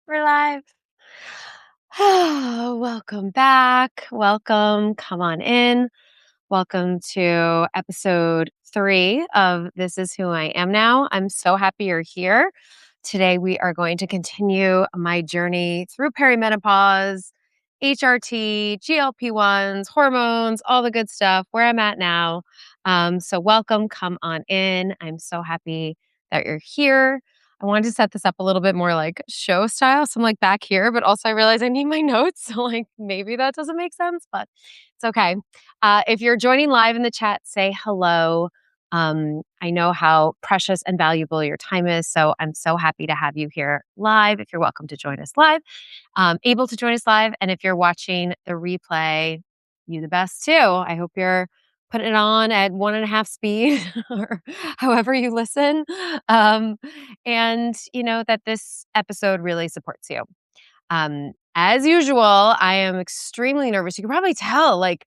We're live. Welcome back. Welcome. Come on in. Welcome to episode 3 of This Is Who I Am Now. I'm so happy you're here. Today, we are going to continue my journey through perimenopause, HRT, GLP-1s, hormones, all the good stuff, where I'm at now. So welcome. Come on in. I'm so happy that you're here. I wanted to set this up a little bit more like show style. So I'm like back here, but also I realize I need my notes. So like maybe that doesn't make sense, but it's okay. If you're joining live in the chat, say hello. I know how precious and valuable your time is. So I'm so happy to have you here live. If you're welcome to join us live, able to join us live. And if you're watching the replay, you the best too. I hope you're putting it on at 1.5 speed or however you listen. And you know that this episode really supports you. As usual, I am extremely nervous. You can probably tell, like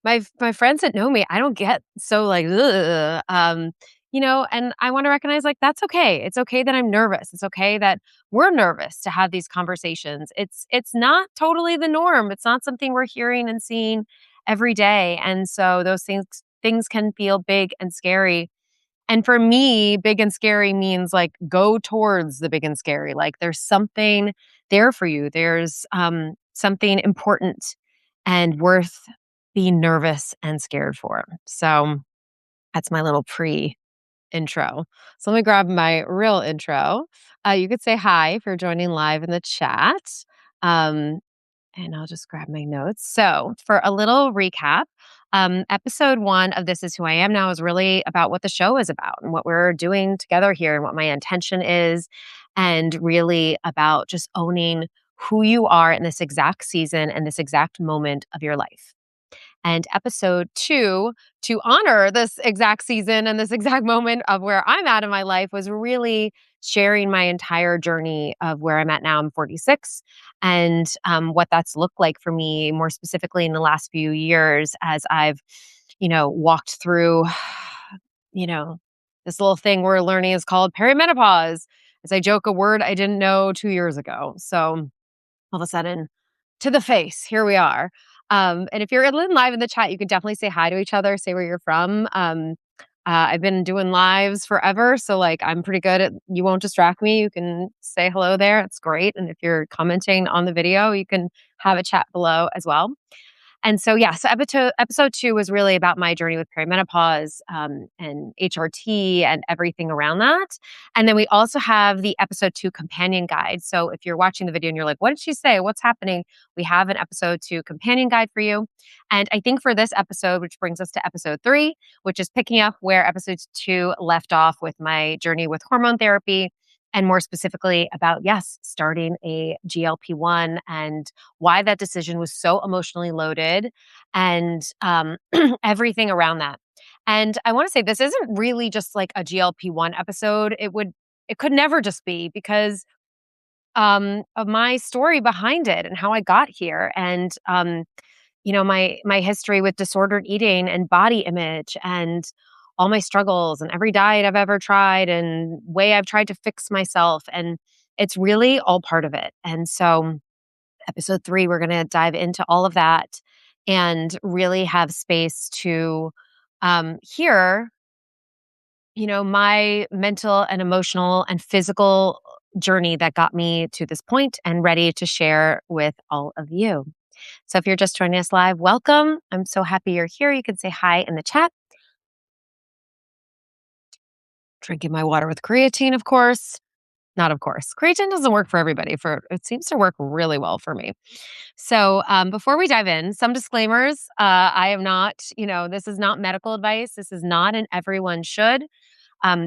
my friends that know me, I don't get so like, ugh, and I want to recognize like that's okay. It's okay that I'm nervous. It's okay that we're nervous to have these conversations. It's not totally the norm. It's not something we're hearing and seeing every day, and so those things can feel big and scary. And for me, big and scary means like go towards the big and scary. Like there's something there for you. There's something important and worth being nervous and scared for. So that's my little pre intro. So let me grab my real intro. You could say hi if you're joining live in the chat. Um, and I'll just grab my notes. So, for a little recap, episode 1 of This Is Who I Am Now is really about what the show is about and what we're doing together here and what my intention is, and really about just owning who you are in this exact season and this exact moment of your life. And episode 2, to honor this exact season and this exact moment of where I'm at in my life, was really sharing my entire journey of where I'm at now. I'm 46, and what that's looked like for me, more specifically in the last few years, as I've, walked through, this little thing we're learning is called perimenopause. As I joke, a word I didn't know 2 years ago. So all of a sudden, to the face, here we are. And if you're live in the chat, you can definitely say hi to each other, say where you're from. I've been doing lives forever, so like I'm pretty good at, you won't distract me. You can say hello there. It's great. And if you're commenting on the video, you can have a chat below as well. And so, yeah, so episode 2 was really about my journey with perimenopause and HRT and everything around that. And then we also have the episode 2 companion guide. So if you're watching the video and you're like, what did she say? What's happening? We have an episode 2 companion guide for you. And I think for this episode, which brings us to episode 3, which is picking up where episode 2 left off with my journey with hormone therapy, and more specifically about, yes, starting a GLP-1 and why that decision was so emotionally loaded and everything around that. And I want to say this isn't really just like a GLP-1 episode. It could never just be, because of my story behind it and how I got here, and my history with disordered eating and body image and all my struggles and every diet I've ever tried and way I've tried to fix myself. And it's really all part of it. And so episode 3, we're going to dive into all of that and really have space to hear, my mental and emotional and physical journey that got me to this point and ready to share with all of you. So if you're just joining us live, welcome. I'm so happy you're here. You can say hi in the chat. Drinking my water with creatine, of course. Not of course. Creatine doesn't work for everybody. It seems to work really well for me. So before we dive in, some disclaimers. I am not, this is not medical advice. This is not an everyone should.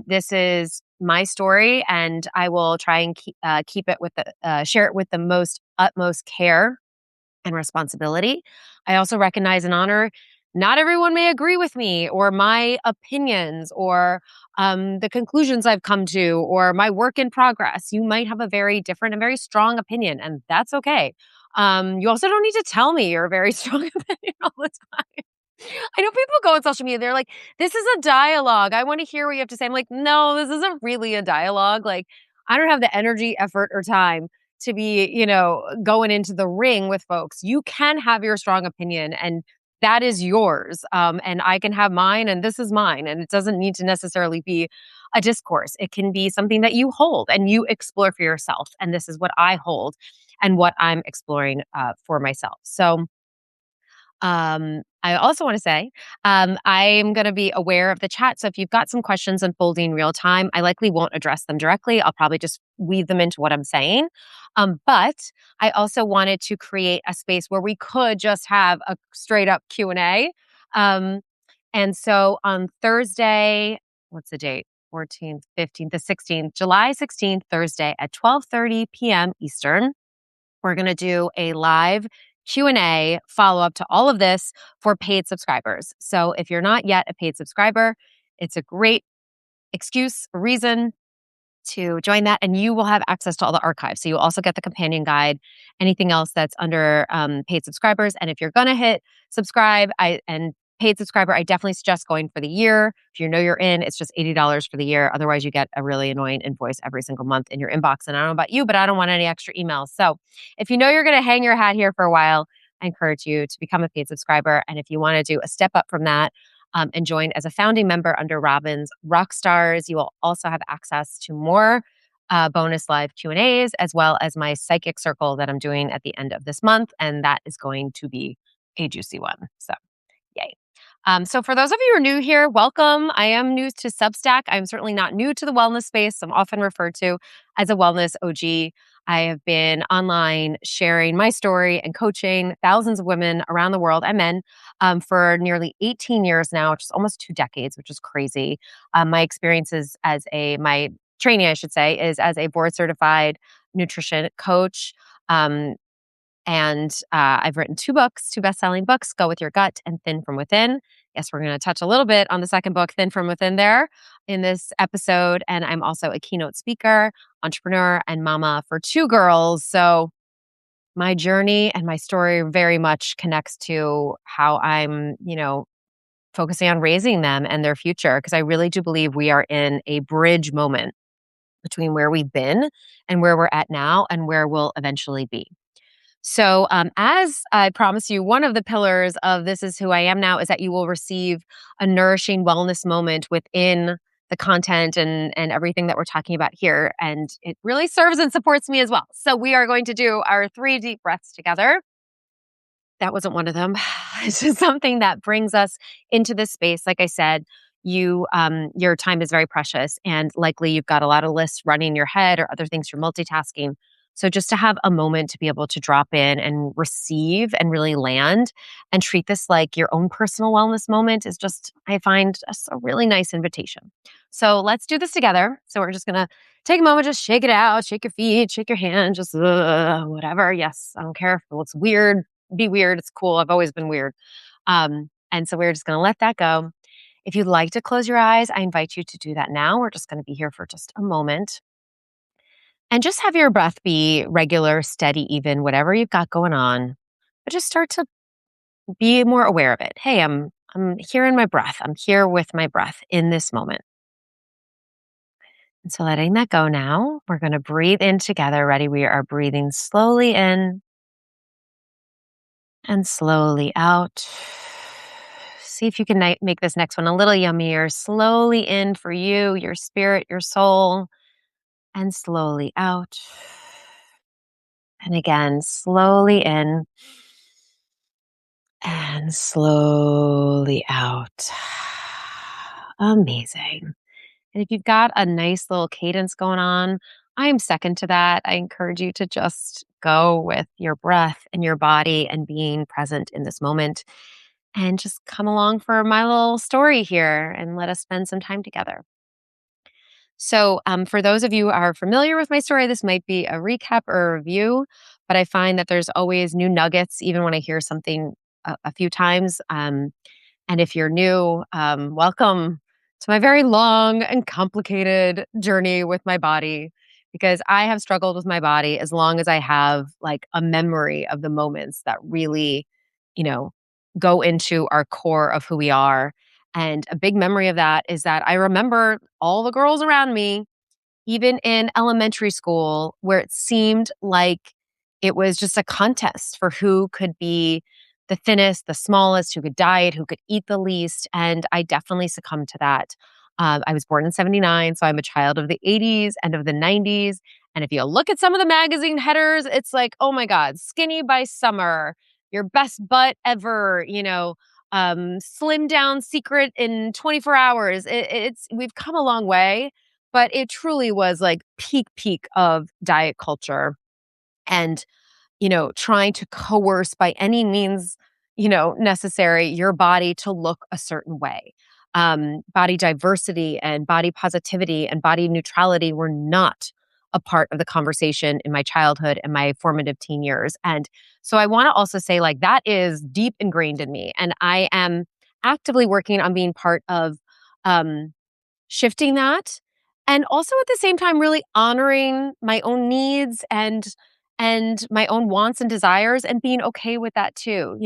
This is my story, and I will try and keep it with share it with the utmost care and responsibility. I also recognize and honor not everyone may agree with me or my opinions or the conclusions I've come to or my work in progress. You might have a very different and very strong opinion, and that's okay. You also don't need to tell me your very strong opinion all the time. I know people go on social media, they're like, this is a dialogue. I want to hear what you have to say. I'm like, no, this isn't really a dialogue. Like, I don't have the energy, effort, or time to be, going into the ring with folks. You can have your strong opinion and that is yours. And I can have mine and this is mine. And it doesn't need to necessarily be a discourse. It can be something that you hold and you explore for yourself. And this is what I hold and what I'm exploring for myself. So, I also want to say, I'm going to be aware of the chat. So if you've got some questions unfolding real time, I likely won't address them directly. I'll probably just weave them into what I'm saying. But I also wanted to create a space where we could just have a straight up Q&A. And so on Thursday, what's the date? 14th, 15th, the 16th, July 16th, Thursday at 12:30 p.m. Eastern. We're going to do a live Q&A follow-up to all of this for paid subscribers. So if you're not yet a paid subscriber, it's a great excuse, reason to join that, and you will have access to all the archives. So you'll also get the companion guide, anything else that's under paid subscribers. And if you're going to hit subscribe and paid subscriber, I definitely suggest going for the year. If you know you're in, it's just $80 for the year. Otherwise, you get a really annoying invoice every single month in your inbox. And I don't know about you, but I don't want any extra emails. So if you know you're going to hang your hat here for a while, I encourage you to become a paid subscriber. And if you want to do a step up from that, and join as a founding member under Robyn's Rockstars. You will also have access to more bonus live Q&As, as well as my psychic circle that I'm doing at the end of this month. And that is going to be a juicy one. So yay. So for those of you who are new here, welcome. I am new to Substack. I'm certainly not new to the wellness space. I'm often referred to as a wellness OG. I have been online sharing my story and coaching thousands of women around the world and men for nearly 18 years now, which is almost 2 decades, which is crazy. My experiences my training, I should say, is as a board certified nutrition coach. And I've written 2 books, 2 best-selling books, Go With Your Gut and Thin From Within. Yes, we're going to touch a little bit on the second book, Thin From Within, there in this episode. And I'm also a keynote speaker, entrepreneur, and mama for 2 girls. So my journey and my story very much connects to how I'm, focusing on raising them and their future, because I really do believe we are in a bridge moment between where we've been and where we're at now and where we'll eventually be. So, as I promise you, one of the pillars of This Is Who I Am Now is that you will receive a nourishing wellness moment within the content and everything that we're talking about here. And it really serves and supports me as well. So we are going to do our 3 deep breaths together. That wasn't one of them. It's just something that brings us into this space. Like I said, your time is very precious, and likely you've got a lot of lists running in your head or other things you're multitasking. So just to have a moment to be able to drop in and receive and really land and treat this like your own personal wellness moment is just, I find, just a really nice invitation. So let's do this together. So we're just going to take a moment, just shake it out, shake your feet, shake your hand, just whatever. Yes, I don't care if it looks weird, be weird. It's cool. I've always been weird. And so we're just going to let that go. If you'd like to close your eyes, I invite you to do that now. We're just going to be here for just a moment. And just have your breath be regular, steady, even, whatever you've got going on. But just start to be more aware of it. Hey, I'm here in my breath. I'm here with my breath in this moment. And so letting that go now, we're going to breathe in together. Ready? We are breathing slowly in and slowly out. See if you can make this next one a little yummier. Slowly in for you, your spirit, your soul, and slowly out. And again, slowly in and slowly out. Amazing. And if you've got a nice little cadence going on, I am second to that. I encourage you to just go with your breath and your body and being present in this moment, and just come along for my little story here and let us spend some time together. So for those of you who are familiar with my story, this might be a recap or a review, but I find that there's always new nuggets, even when I hear something a few times. And if you're new, welcome to my very long and complicated journey with my body, because I have struggled with my body as long as I have like a memory of the moments that really, you know, go into our core of who we are. And a big memory of that is that I remember all the girls around me even in elementary school, where it seemed like it was just a contest for who could be the thinnest, the smallest, who could diet, who could eat the least. And I definitely succumbed to that. I was born in 79, so I'm a child of the 80s and of the 90s. And if you look at some of the magazine headers, it's like, oh my God, skinny by summer, your best butt ever, slim down secret in 24 hours. We've come a long way, but it truly was like peak of diet culture. And trying to coerce by any means, necessary your body to look a certain way. Body diversity and body positivity and body neutrality were not a part of the conversation in my childhood and my formative teen years. And so I want to also say, like, that is deep ingrained in me. And I am actively working on being part of um, shifting that, and also at the same time really honoring my own needs and my own wants and desires, and being okay with that too.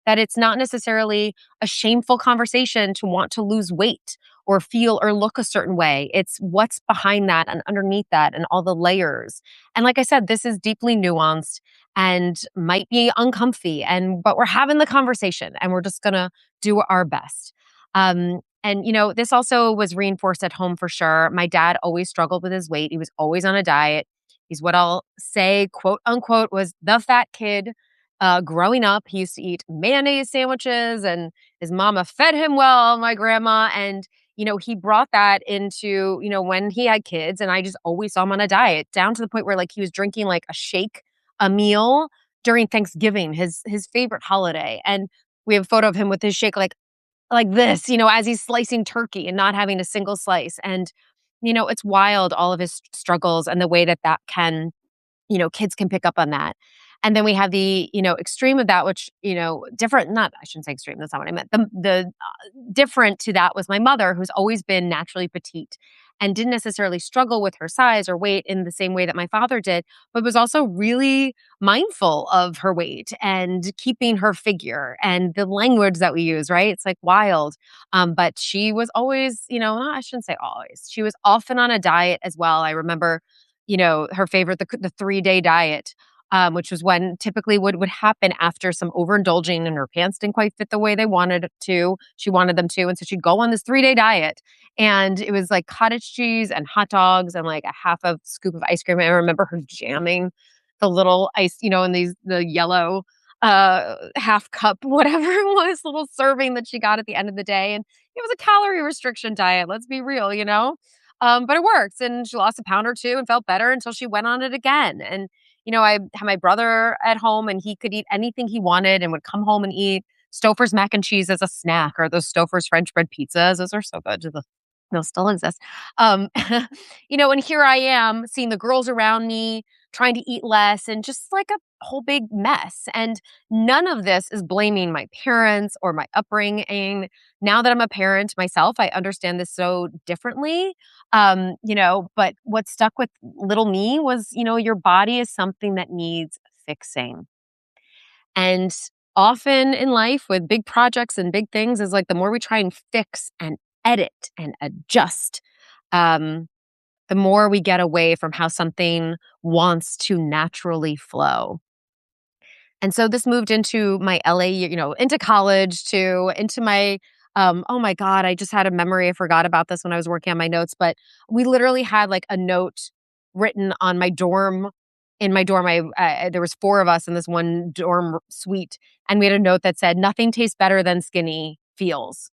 That it's not necessarily a shameful conversation to want to lose weight or feel or look a certain way. It's what's behind that and underneath that and all the layers. And like I said, this is deeply nuanced and might be uncomfy, but we're having the conversation and we're just going to do our best. And this also was reinforced at home for sure. My dad always struggled with his weight. He was always on a diet. He's what I'll say, quote unquote, was the fat kid. Growing up, he used to eat mayonnaise sandwiches, and his mama fed him well, my grandma. And, he brought that into, when he had kids. And I just always saw him on a diet, down to the point where like he was drinking like a shake, a meal during Thanksgiving, his favorite holiday. And we have a photo of him with his shake like this, as he's slicing turkey and not having a single slice. And, it's wild, all of his struggles and the way that can, kids can pick up on that. And then we have the, extreme of that, which, different, not, I shouldn't say extreme, that's not what I meant. The different to that was my mother, who's always been naturally petite and didn't necessarily struggle with her size or weight in the same way that my father did, but was also really mindful of her weight and keeping her figure and the language that we use, right? It's like wild. But she was always, I shouldn't say always, she was often on a diet as well. I remember, her favorite, the 3-day diet, which was when typically would happen after some overindulging and her pants didn't quite fit the way they wanted it to. She wanted them to. And so she'd go on this 3-day diet. And it was like cottage cheese and hot dogs and like a half a scoop of ice cream. I remember her jamming the little ice, in the yellow half cup, whatever it was, little serving that she got at the end of the day. And it was a calorie restriction diet. Let's be real. But it works. And she lost a pound or two and felt better until she went on it again. And I had my brother at home and he could eat anything he wanted and would come home and eat Stouffer's mac and cheese as a snack, or those Stouffer's French bread pizzas. Those are so good. They'll still exist. And here I am seeing the girls around me trying to eat less and just like a whole big mess. And none of this is blaming my parents or my upbringing. Now that I'm a parent myself, I understand this so differently. But what stuck with little me was, your body is something that needs fixing. And often in life with big projects and big things is like the more we try and fix and edit and adjust, the more we get away from how something wants to naturally flow. And so this moved into my LA, into college too, into my, oh my God, I just had a memory. I forgot about this when I was working on my notes, but we literally had like a note written on my dorm. In my dorm, there was 4 of us in this one dorm suite, and we had a note that said, "Nothing tastes better than skinny feels."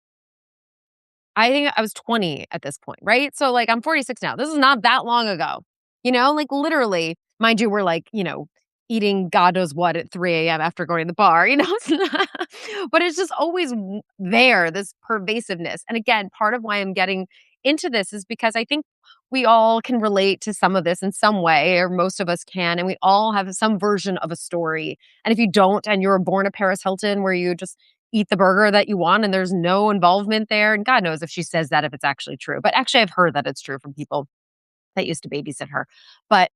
I think I was 20 at this point, right? So like I'm 46 now. This is not that long ago. Like literally, mind you, we're like, eating God knows what at 3 a.m. after going to the bar, but it's just always there, this pervasiveness. And again, part of why I'm getting into this is because I think we all can relate to some of this in some way, or most of us can, and we all have some version of a story. And if you don't, and you were born a Paris Hilton where you just eat the burger that you want and there's no involvement there, and God knows if she says that, if it's actually true. But actually, I've heard that it's true from people that used to babysit her. But,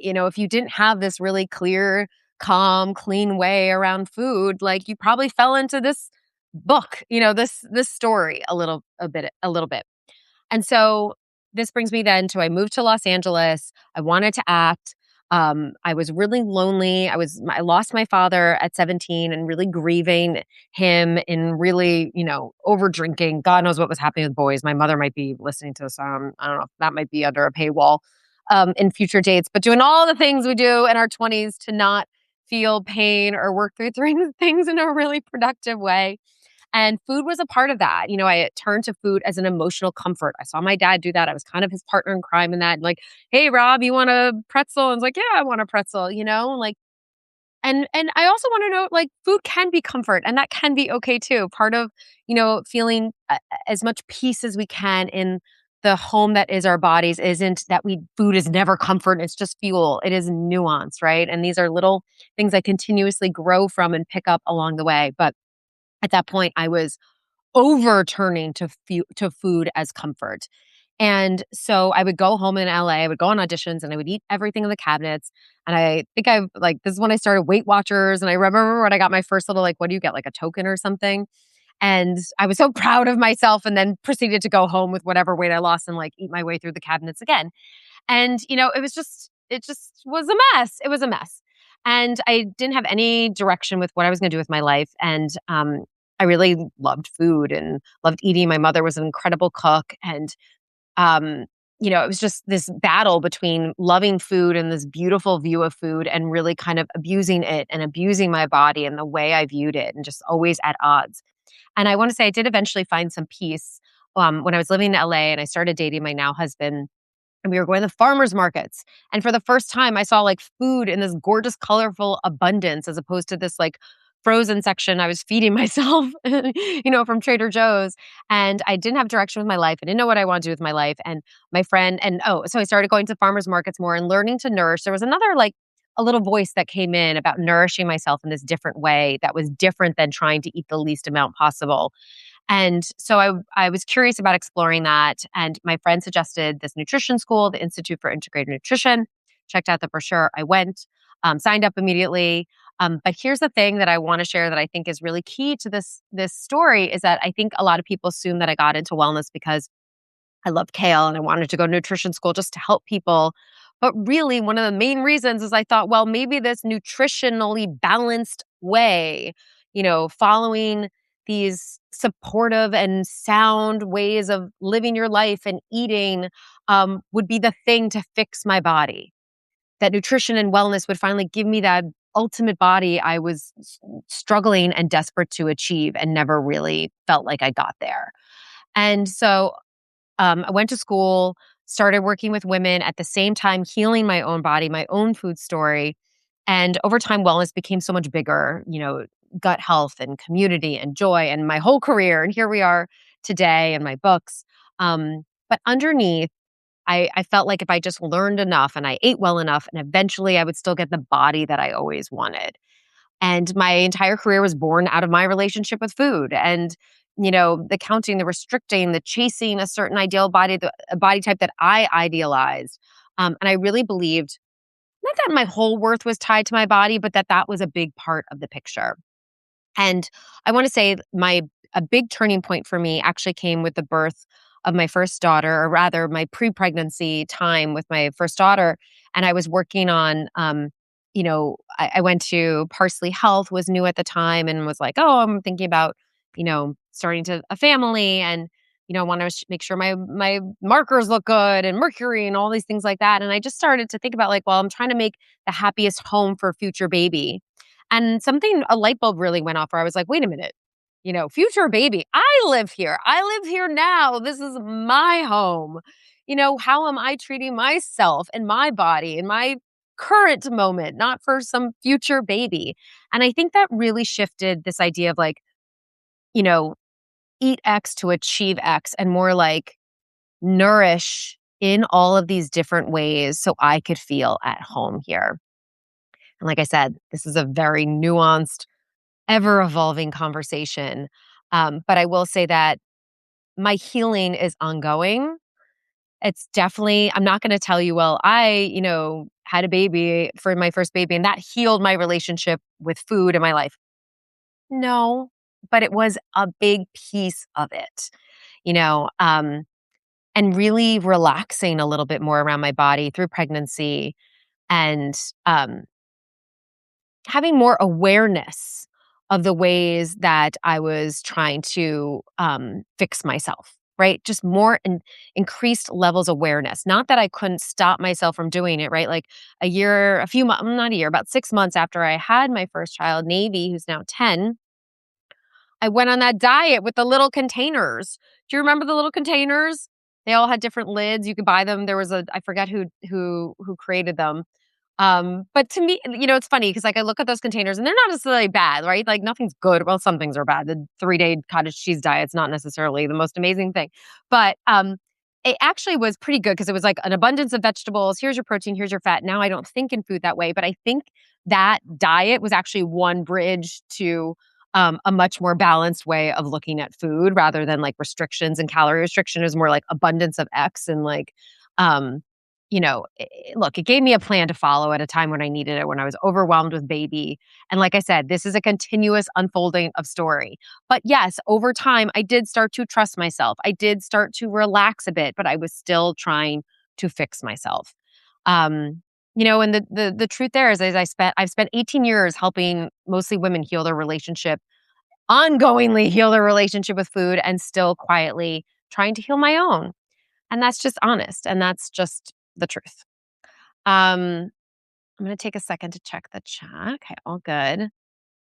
if you didn't have this really clear, calm, clean way around food, like you probably fell into this book, this story a little bit. And so this brings me then to I moved to Los Angeles. I wanted to act. I was really lonely. I lost my father at 17 and really grieving him and really, over drinking. God knows what was happening with boys. My mother might be listening to this. I don't know if that might be under a paywall in future dates, but doing all the things we do in our 20s to not feel pain or work through things in a really productive way. And food was a part of that. I turned to food as an emotional comfort. I saw my dad do that. I was kind of his partner in crime in that. Like, hey, Rob, you want a pretzel? And I was like, yeah, I want a pretzel, like, and I also want to know, like, food can be comfort and that can be okay too. Part of, feeling as much peace as we can in the home that is our bodies isn't that food is never comfort. It's just fuel. It is nuance, right? And these are little things I continuously grow from and pick up along the way. But at that point, I was overturning to food as comfort. And so I would go home in LA, I would go on auditions and I would eat everything in the cabinets. And I think this is when I started Weight Watchers. And I remember when I got my first little, like, what do you get? Like a token or something. And I was so proud of myself and then proceeded to go home with whatever weight I lost and like eat my way through the cabinets again. And, it just was a mess. It was a mess. And I didn't have any direction with what I was going to do with my life. And I really loved food and loved eating. My mother was an incredible cook. And, it was just this battle between loving food and this beautiful view of food and really kind of abusing it and abusing my body and the way I viewed it and just always at odds. And I want to say I did eventually find some peace when I was living in LA and I started dating my now husband and we were going to farmers markets. And for the first time, I saw like food in this gorgeous, colorful abundance as opposed to this like frozen section I was feeding myself, from Trader Joe's. And I didn't have direction with my life. I didn't know what I wanted to do with my life. And my friend, so I started going to farmers markets more and learning to nourish. There was another like a little voice that came in about nourishing myself in this different way that was different than trying to eat the least amount possible. And so I was curious about exploring that. And my friend suggested this nutrition school, the Institute for Integrated Nutrition. Checked out the brochure. I went, signed up immediately. But here's the thing that I want to share that I think is really key to this story is that I think a lot of people assume that I got into wellness because I loved kale and I wanted to go to nutrition school just to help people. But really, one of the main reasons is I thought, well, maybe this nutritionally balanced way, following these supportive and sound ways of living your life and eating would be the thing to fix my body. That nutrition and wellness would finally give me that ultimate body I was struggling and desperate to achieve and never really felt like I got there. And so I went to school, started working with women at the same time, healing my own body, my own food story. And over time, wellness became so much bigger, gut health and community and joy and my whole career. And here we are today and my books. But underneath, I felt like if I just learned enough and I ate well enough, and eventually I would still get the body that I always wanted. And my entire career was born out of my relationship with food and, the counting, the restricting, the chasing a certain ideal body, a body type that I idealized. And I really believed not that my whole worth was tied to my body, but that was a big part of the picture. And I want to say a big turning point for me actually came with the birth of my first daughter, or rather my pre-pregnancy time with my first daughter. And I was working on, I went to Parsley Health, was new at the time, and was like, oh, I'm thinking about, starting to a family, and want to make sure my markers look good and mercury and all these things like that. And I just started to think about like, well, I'm trying to make the happiest home for future baby. And a light bulb really went off where I was like, wait a minute, future baby, I live here. I live here now. This is my home. How am I treating myself and my body in my current moment, not for some future baby? And I think that really shifted this idea of like, eat X to achieve X and more like nourish in all of these different ways so I could feel at home here. And like I said, this is a very nuanced, ever evolving conversation. But I will say that my healing is ongoing. It's definitely, I'm not going to tell you, well, I, had a baby for my first baby and that healed my relationship with food in my life. No, but it was a big piece of it. You know, um, and really relaxing a little bit more around my body through pregnancy and having more awareness of the ways that I was trying to fix myself, right? Just more increased levels of awareness. Not that I couldn't stop myself from doing it, right? Like a few months, not a year, about 6 months after I had my first child, Navy, who's now 10, I went on that diet with the little containers. Do you remember the little containers? They all had different lids. You could buy them. There was I forget who created them. But to me, it's funny because like I look at those containers and they're not necessarily bad, right? Like nothing's good. Well, some things are bad. The 3-day cottage cheese diet's not necessarily the most amazing thing. But it actually was pretty good because it was like an abundance of vegetables. Here's your protein, here's your fat. Now I don't think in food that way, but I think that diet was actually one bridge to a much more balanced way of looking at food rather than like restrictions and calorie restriction is more like abundance of X and like um look, it gave me a plan to follow at a time when I needed it, when I was overwhelmed with baby. And like I said, this is a continuous unfolding of story. But yes, over time, I did start to trust myself. I did start to relax a bit, but I was still trying to fix myself. And the truth there is I've spent 18 years helping mostly women heal their relationship, ongoingly heal their relationship with food, and still quietly trying to heal my own. And that's just honest. And that's just the truth. I'm going to take a second to check the chat. Okay, all good.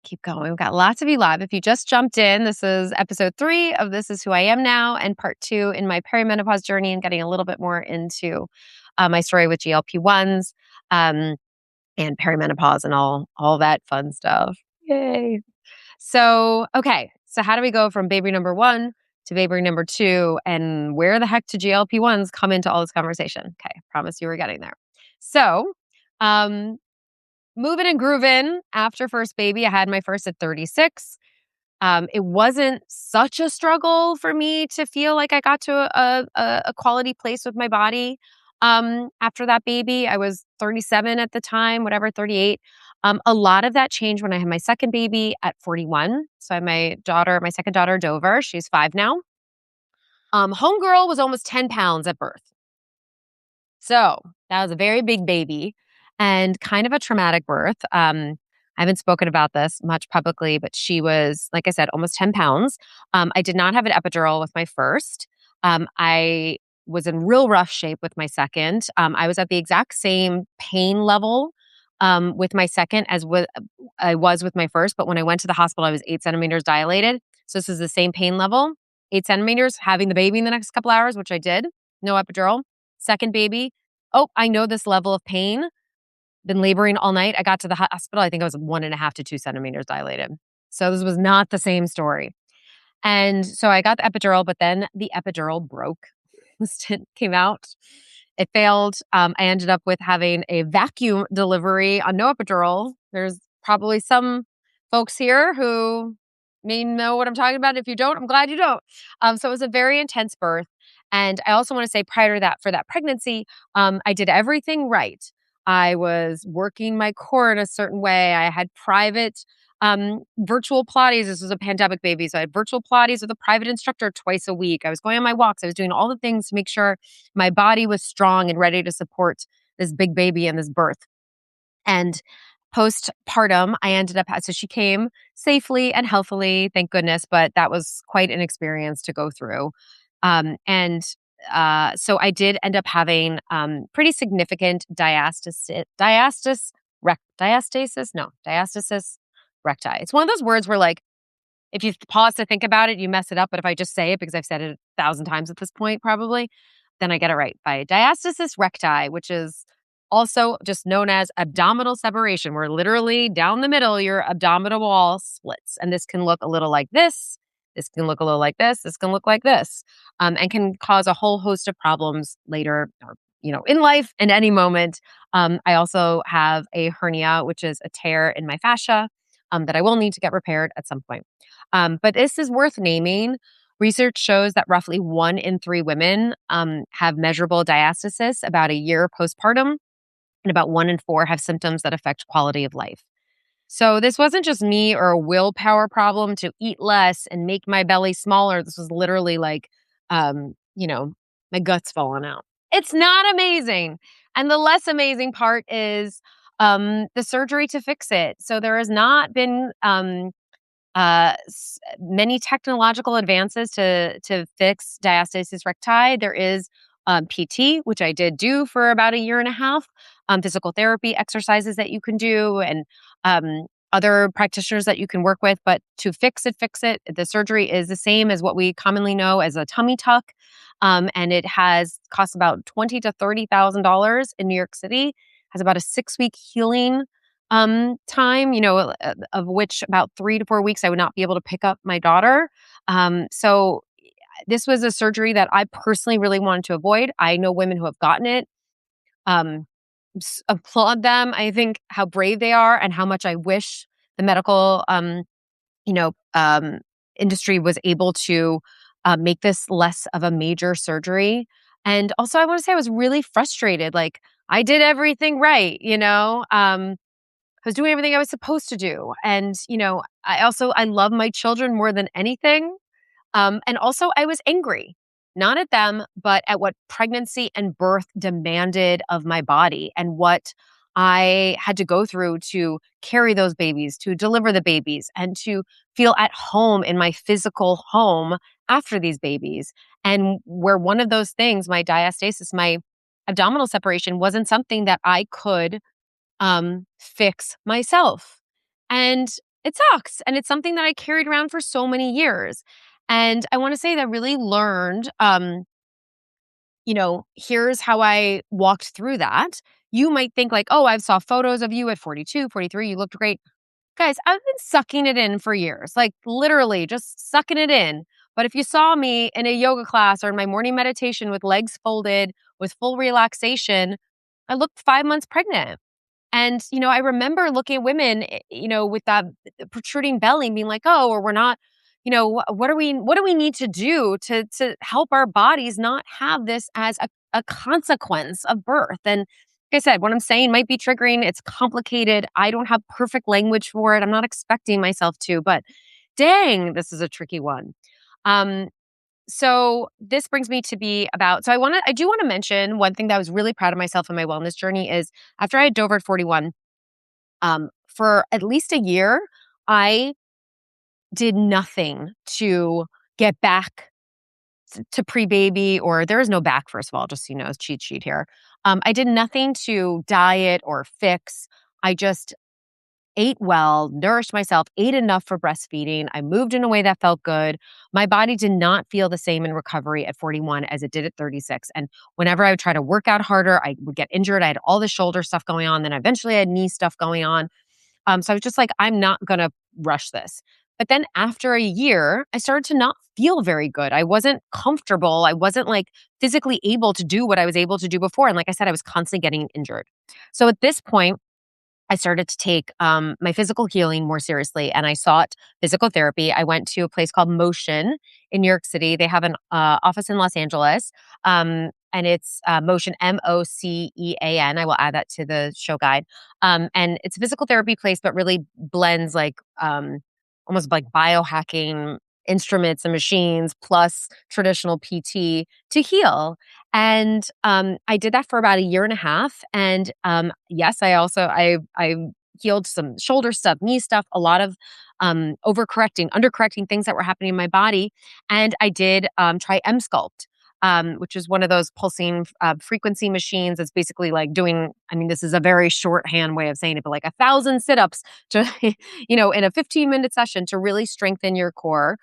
Keep going. We've got lots of you live. If you just jumped in, this is episode 3 of This Is Who I Am Now and part 2 in my perimenopause journey and getting a little bit more into my story with GLP-1s and perimenopause and all that fun stuff. Yay. So, okay. So how do we go from baby number 1 to baby number 2, and where the heck do GLP-1s come into all this conversation? Okay, promise you we're getting there. So, moving and grooving after first baby, I had my first at 36. It wasn't such a struggle for me to feel like I got to a quality place with my body. After that baby, I was 37 at the time, whatever, 38. A lot of that changed when I had my second baby at 41. So I had my second daughter, Dover. She's 5 now. Homegirl was almost 10 pounds at birth. So that was a very big baby and kind of a traumatic birth. I haven't spoken about this much publicly, but she was, like I said, almost 10 pounds. I did not have an epidural with my first. I was in real rough shape with my second. I was at the exact same pain level with my second as I was with my first. But when I went to the hospital, I was 8 centimeters dilated. So this is the same pain level, 8 centimeters, having the baby in the next couple hours, which I did. No epidural. Second baby. Oh, I know this level of pain. Been laboring all night. I got to the hospital. I think I was 1.5 to 2 centimeters dilated. So this was not the same story. And so I got the epidural, but then the epidural broke. The stent came out. It failed. I ended up with having a vacuum delivery on no epidural. There's probably some folks here who may know what I'm talking about. If you don't, I'm glad you don't. So it was a very intense birth. And I also want to say prior to that, for that pregnancy, I did everything right. I was working my core in a certain way. I had private virtual Pilates. This was a pandemic baby. So I had virtual Pilates with a private instructor twice a week. I was going on my walks. I was doing all the things to make sure my body was strong and ready to support this big baby and this birth. And postpartum, I ended up, so she came safely and healthily, thank goodness, but that was quite an experience to go through. So I did end up having pretty significant diastasis recti. It's one of those words where, like, if you pause to think about it, you mess it up. But if I just say it, because I've said it 1,000 times at this point, probably, then I get it right. By diastasis recti, which is also just known as abdominal separation, where literally down the middle, your abdominal wall splits. And this can look a little like this. This can look a little like this. This can look like this, and can cause a whole host of problems later, or in life, in any moment. I also have a hernia, which is a tear in my fascia that I will need to get repaired at some point. But this is worth naming. Research shows that roughly 1 in 3 women have measurable diastasis about a year postpartum, and about 1 in 4 have symptoms that affect quality of life. So this wasn't just me or a willpower problem to eat less and make my belly smaller. This was literally like, my gut's falling out. It's not amazing. And the less amazing part is the surgery to fix it. So there has not been many technological advances to fix diastasis recti. There is PT, which I did do for about a year and a half, physical therapy exercises that you can do, and other practitioners that you can work with. But to fix it, the surgery is the same as what we commonly know as a tummy tuck, and it has cost about $20,000 to $30,000 in New York City. Has about a 6-week healing time, of which about 3 to 4 weeks I would not be able to pick up my daughter. So this was a surgery that I personally really wanted to avoid. I know women who have gotten it. Um, Applaud them. I think how brave they are and how much I wish the medical, you know, um, industry was able to make this less of a major surgery. And also, I want to say I was really frustrated. Like I did everything right, I was doing everything I was supposed to do. And, I love my children more than anything. And also I was angry, not at them, but at what pregnancy and birth demanded of my body and what I had to go through to carry those babies, to deliver the babies, and to feel at home in my physical home after these babies. And where one of those things, my diastasis, my abdominal separation, wasn't something that I could fix myself. And it sucks. And it's something that I carried around for so many years. And I want to say that I really learned, here's how I walked through that. You might think like, oh, I saw photos of you at 42, 43. You looked great. Guys, I've been sucking it in for years, like literally just sucking it in. But if you saw me in a yoga class or in my morning meditation with legs folded, with full relaxation, I looked 5 months pregnant. And, I remember looking at women, with that protruding belly and being like, oh, or we're not, what do we need to do to help our bodies not have this as a consequence of birth? And like I said, what I'm saying might be triggering. It's complicated. I don't have perfect language for it. I'm not expecting myself to, but dang, this is a tricky one. Um, so this brings me to be about, so I do want to mention one thing that I was really proud of myself in my wellness journey is after I had Dover at 41, for at least a year, I did nothing to get back to pre-baby, or there is no back, first of all, just, cheat sheet here. I did nothing to diet or fix. I just ate well, nourished myself, ate enough for breastfeeding. I moved in a way that felt good. My body did not feel the same in recovery at 41 as it did at 36. And whenever I would try to work out harder, I would get injured. I had all the shoulder stuff going on. Then eventually I had knee stuff going on. So I was just like, I'm not going to rush this. But then after a year, I started to not feel very good. I wasn't comfortable. I wasn't like physically able to do what I was able to do before. And like I said, I was constantly getting injured. So at this point, I started to take my physical healing more seriously, and I sought physical therapy. I went to a place called Motion in New York City. They have an office in Los Angeles, and it's Motion, Mocean. I will add that to the show guide. And it's a physical therapy place, but really blends like almost like biohacking instruments and machines plus traditional PT to heal. And I did that for about a year and a half. And yes, I healed some shoulder stuff, knee stuff, a lot of overcorrecting, undercorrecting things that were happening in my body. And I did try M-Sculpt. Which is one of those pulsing frequency machines. It's basically like doing, I mean, this is a very shorthand way of saying it, but like 1,000 sit-ups to, in a 15-minute session to really strengthen your core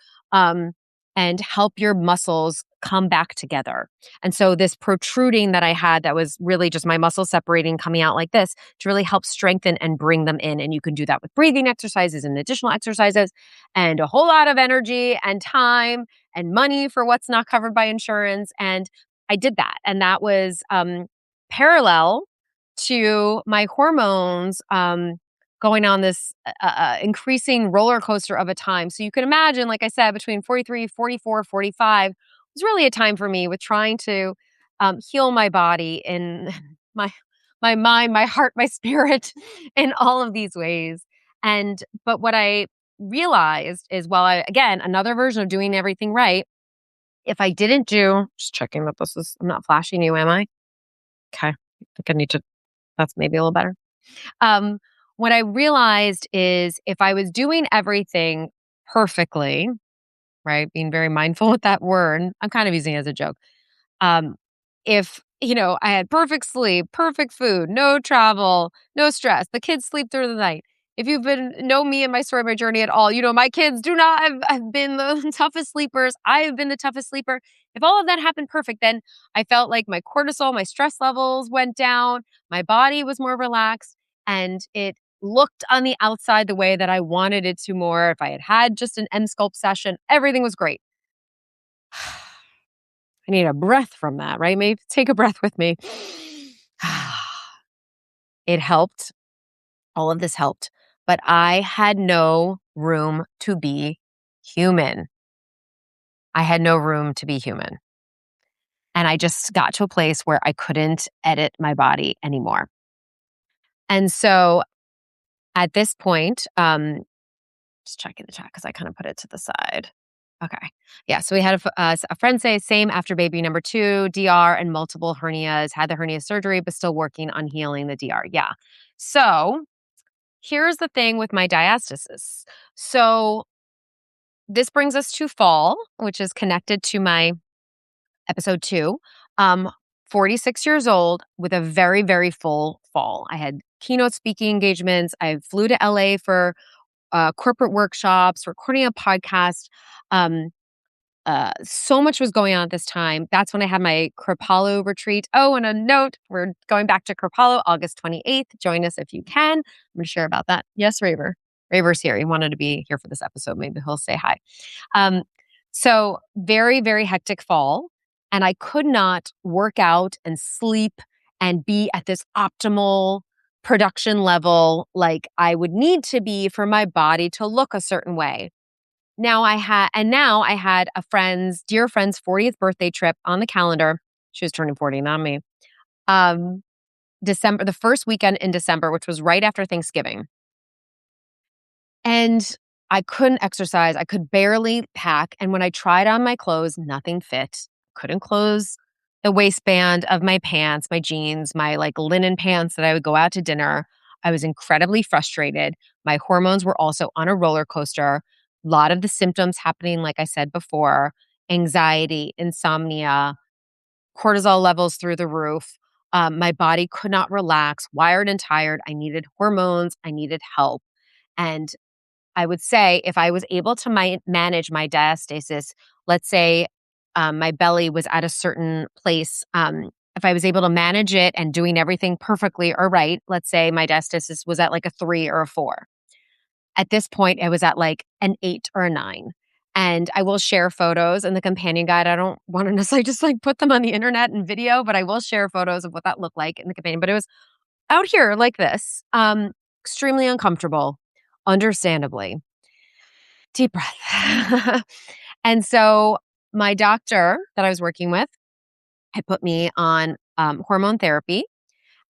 and help your muscles come back together. And so this protruding that I had that was really just my muscles separating, coming out like this to really help strengthen and bring them in. And you can do that with breathing exercises and additional exercises and a whole lot of energy and time and money for what's not covered by insurance. And I did that. And that was parallel to my hormones going on this increasing roller coaster of a time. So you can imagine, like I said, between 43, 44, 45 was really a time for me with trying to heal my body in my mind, my heart, my spirit in all of these ways. But what I realized is, well, again, another version of doing everything right, if I didn't do, just checking that I'm not flashing you, am I? Okay. I think I need to, that's maybe a little better. Um, what I realized is if I was doing everything perfectly, right, being very mindful with that word, I'm kind of using it as a joke. Um, if, I had perfect sleep, perfect food, no travel, no stress, the kids sleep through the night. If you've been know me and my story, my journey at all, my kids do not have been the toughest sleepers. I have been the toughest sleeper. If all of that happened perfect, then I felt like my cortisol, my stress levels went down, my body was more relaxed, and it looked on the outside the way that I wanted it to more. If I had had just an M sculpt session, everything was great. I need a breath from that, right? Maybe take a breath with me. It helped. All of this helped. But I had no room to be human. I had no room to be human. And I just got to a place where I couldn't edit my body anymore. And so at this point, just checking the chat because I kind of put it to the side. Okay. Yeah. So we had a friend say, same after baby number 2, DR and multiple hernias, had the hernia surgery, but still working on healing the DR. Yeah. So here's the thing with my diastasis. So this brings us to fall, which is connected to my episode 2. Um, 46 years old with a very, very full fall. I had keynote speaking engagements. I flew to LA for corporate workshops, recording a podcast. Um, so much was going on at this time. That's when I had my Kripalu retreat. Oh, and a note, we're going back to Kripalu August 28th. Join us if you can. I'm going to share about that. Yes, Raver. Raver's here. He wanted to be here for this episode. Maybe he'll say hi. Um, so very, very hectic fall. And I could not work out and sleep and be at this optimal production level like I would need to be for my body to look a certain way. Now I had a dear friend's 40th birthday trip on the calendar. She was turning 40, not me. December, the first weekend in December, which was right after Thanksgiving. And I couldn't exercise. I could barely pack. And when I tried on my clothes, nothing fit. Couldn't close the waistband of my pants, my jeans, my like linen pants that I would go out to dinner. I was incredibly frustrated. My hormones were also on a roller coaster. A lot of the symptoms happening, like I said before, anxiety, insomnia, cortisol levels through the roof. My body could not relax, wired and tired. I needed hormones. I needed help. And I would say if I was able to manage my diastasis, let's say my belly was at a certain place, if I was able to manage it and doing everything perfectly or right, let's say my diastasis was at like a 3 or a 4. At this point, it was at like an 8 or a 9. And I will share photos in the companion guide. I don't want to necessarily just like put them on the internet and video, but I will share photos of what that looked like in the companion. But it was out here like this, extremely uncomfortable, understandably. Deep breath. And so my doctor that I was working with had put me on hormone therapy.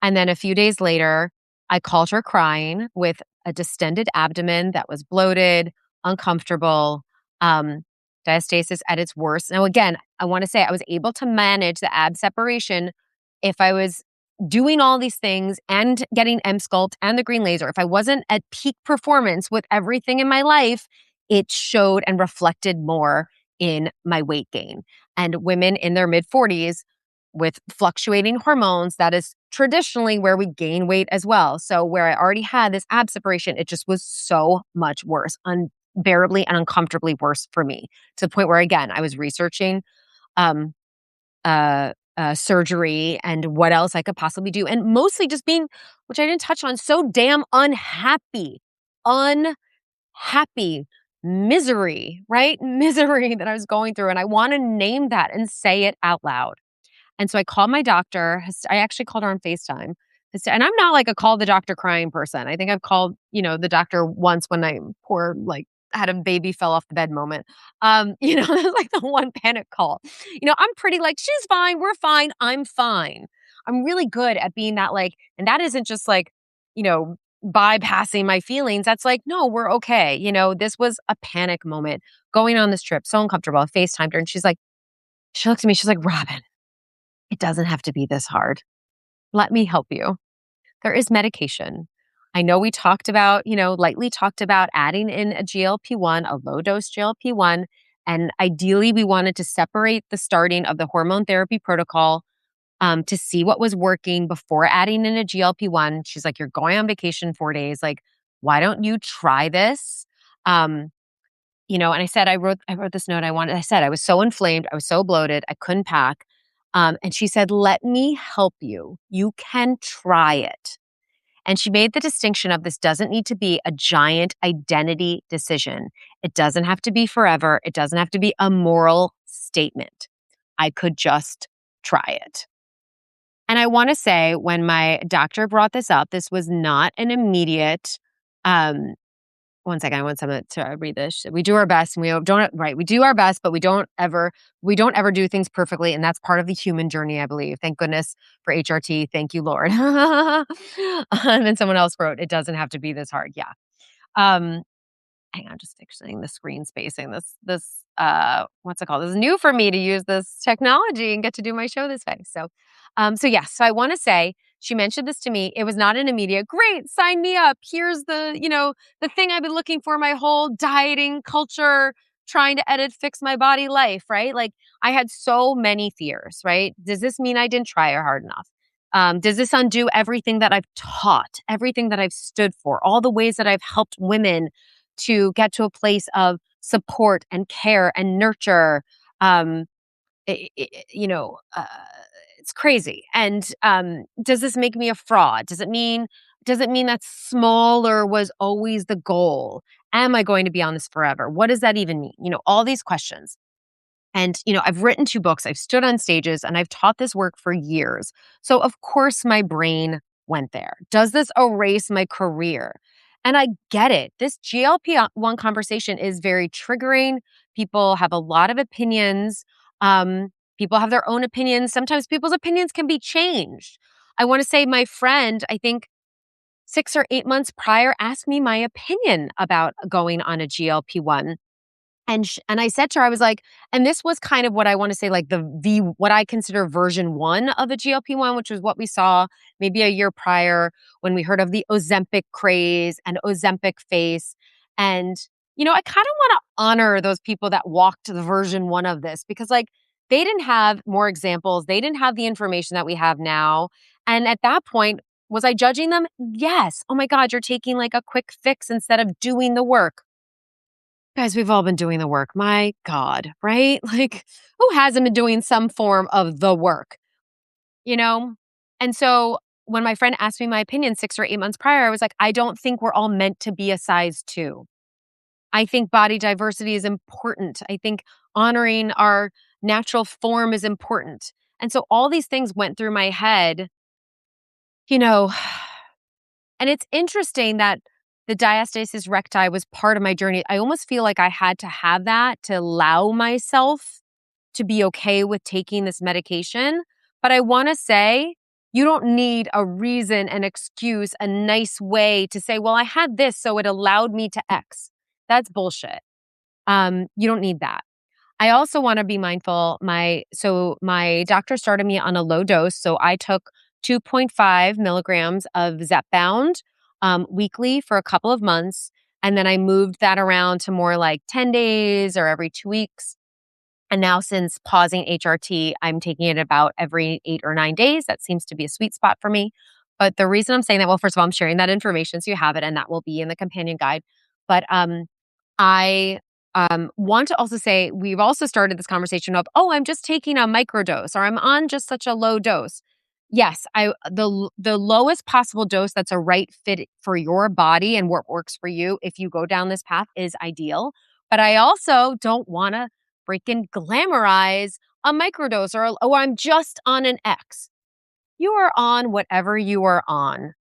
And then a few days later, I called her crying with a distended abdomen that was bloated, uncomfortable, diastasis at its worst. Now, again, I want to say I was able to manage the ab separation if I was doing all these things and getting M Sculpt and the green laser. If I wasn't at peak performance with everything in my life, it showed and reflected more in my weight gain. And women in their mid 40s with fluctuating hormones, that is traditionally where we gain weight as well. So where I already had this ab separation, it just was so much worse, unbearably and uncomfortably worse for me, to the point where, again, I was researching um, surgery and what else I could possibly do. And mostly just being, which I didn't touch on, so damn unhappy, misery, right? Misery that I was going through. And I want to name that and say it out loud. And so I called my doctor. I actually called her on FaceTime. And I'm not like a call the doctor crying person. I think I've called, the doctor once when I had a baby fell off the bed moment. That's like the one panic call. I'm pretty like, she's fine. We're fine. I'm fine. I'm really good at being that like, and that isn't just like, bypassing my feelings. That's like, no, we're okay. This was a panic moment going on this trip. So uncomfortable. I FaceTimed her and she's like, She looked at me, she's like, Robyn, it doesn't have to be this hard. Let me help you. There is medication. I know we talked about, lightly talked about adding in a GLP-1, a low dose GLP-1. And ideally, we wanted to separate the starting of the hormone therapy protocol to see what was working before adding in a GLP-1. She's like, you're going on vacation 4 days. Like, why don't you try this? And I said, I wrote this note. I said, I was so inflamed. I was so bloated. I couldn't pack. And she said, let me help you. You can try it. And she made the distinction of this doesn't need to be a giant identity decision. It doesn't have to be forever. It doesn't have to be a moral statement. I could just try it. And I want to say when my doctor brought this up, this was not an immediate, one second, I want someone to read this. We do our best and we do our best, but we don't ever do things perfectly. And that's part of the human journey, I believe. Thank goodness for HRT. Thank you, Lord. And then someone else wrote, it doesn't have to be this hard. Yeah. Um, Hang on, just fixing the screen spacing. What's it called? This is new for me to use this technology and get to do my show this way. So yes. So I want to say she mentioned this to me. It was not an immediate, great, sign me up. Here's the thing I've been looking for my whole dieting culture, trying to fix my body life, right? Like I had so many fears, right? Does this mean I didn't try hard enough? Does this undo everything that I've taught, everything that I've stood for, all the ways that I've helped women to get to a place of support and care and nurture? Um, it, it- you know, uh, it's crazy. And does this make me a fraud? Does it mean that smaller was always the goal? Am I going to be on this forever? What does that even mean? All these questions. And, I've written 2 books, I've stood on stages, and I've taught this work for years. So, of course, my brain went there. Does this erase my career? And I get it. This GLP-1 conversation is very triggering. People have a lot of opinions. People have their own opinions. Sometimes people's opinions can be changed. I want to say my friend, I think 6 or 8 months prior, asked me my opinion about going on a GLP-1. And I said to her, I was like, and this was kind of what I want to say, like what I consider version 1 of the GLP-1, which was what we saw maybe a year prior when we heard of the Ozempic craze and Ozempic face. And, I kind of want to honor those people that walked the version 1 of this because like they didn't have more examples. They didn't have the information that we have now. And at that point, was I judging them? Yes. Oh my God, you're taking like a quick fix instead of doing the work. Guys, we've all been doing the work. My God, right? Like, who hasn't been doing some form of the work, you know? And so when my friend asked me my opinion 6 or 8 months prior, I was like, I don't think we're all meant to be a size 2. I think body diversity is important. I think honoring our natural form is important. And so all these things went through my head, you know, and it's interesting that the diastasis recti was part of my journey. I almost feel like I had to have that to allow myself to be okay with taking this medication. But I want to say, you don't need a reason, an excuse, a nice way to say, well, I had this, so it allowed me to X. That's bullshit. You don't need that. I also want to be mindful. My doctor started me on a low dose. So I took 2.5 milligrams of Zepbound weekly for a couple of months. And then I moved that around to more like 10 days or every 2 weeks. And now since pausing HRT, I'm taking it about every 8 or 9 days. That seems to be a sweet spot for me. But the reason I'm saying that, well, first of all, I'm sharing that information so you have it and that will be in the companion guide. But I want to also say we've also started this conversation of, oh, I'm just taking a microdose or I'm on just such a low dose. Yes, the lowest possible dose that's a right fit for your body and what works for you if you go down this path is ideal. But I also don't want to freaking glamorize a microdose or oh, I'm just on an X. You are on whatever you are on.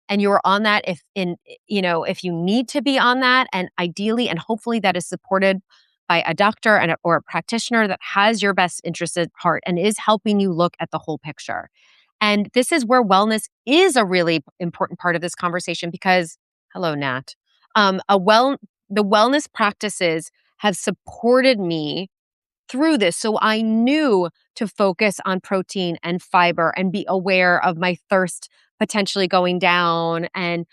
And you're on that if you need to be on that, and ideally and hopefully that is supported by a doctor or a practitioner that has your best interest at heart and is helping you look at the whole picture. And this is where wellness is a really important part of this conversation because, hello, Nat, the wellness practices have supported me through this. So I knew to focus on protein and fiber and be aware of my thirst potentially going down, and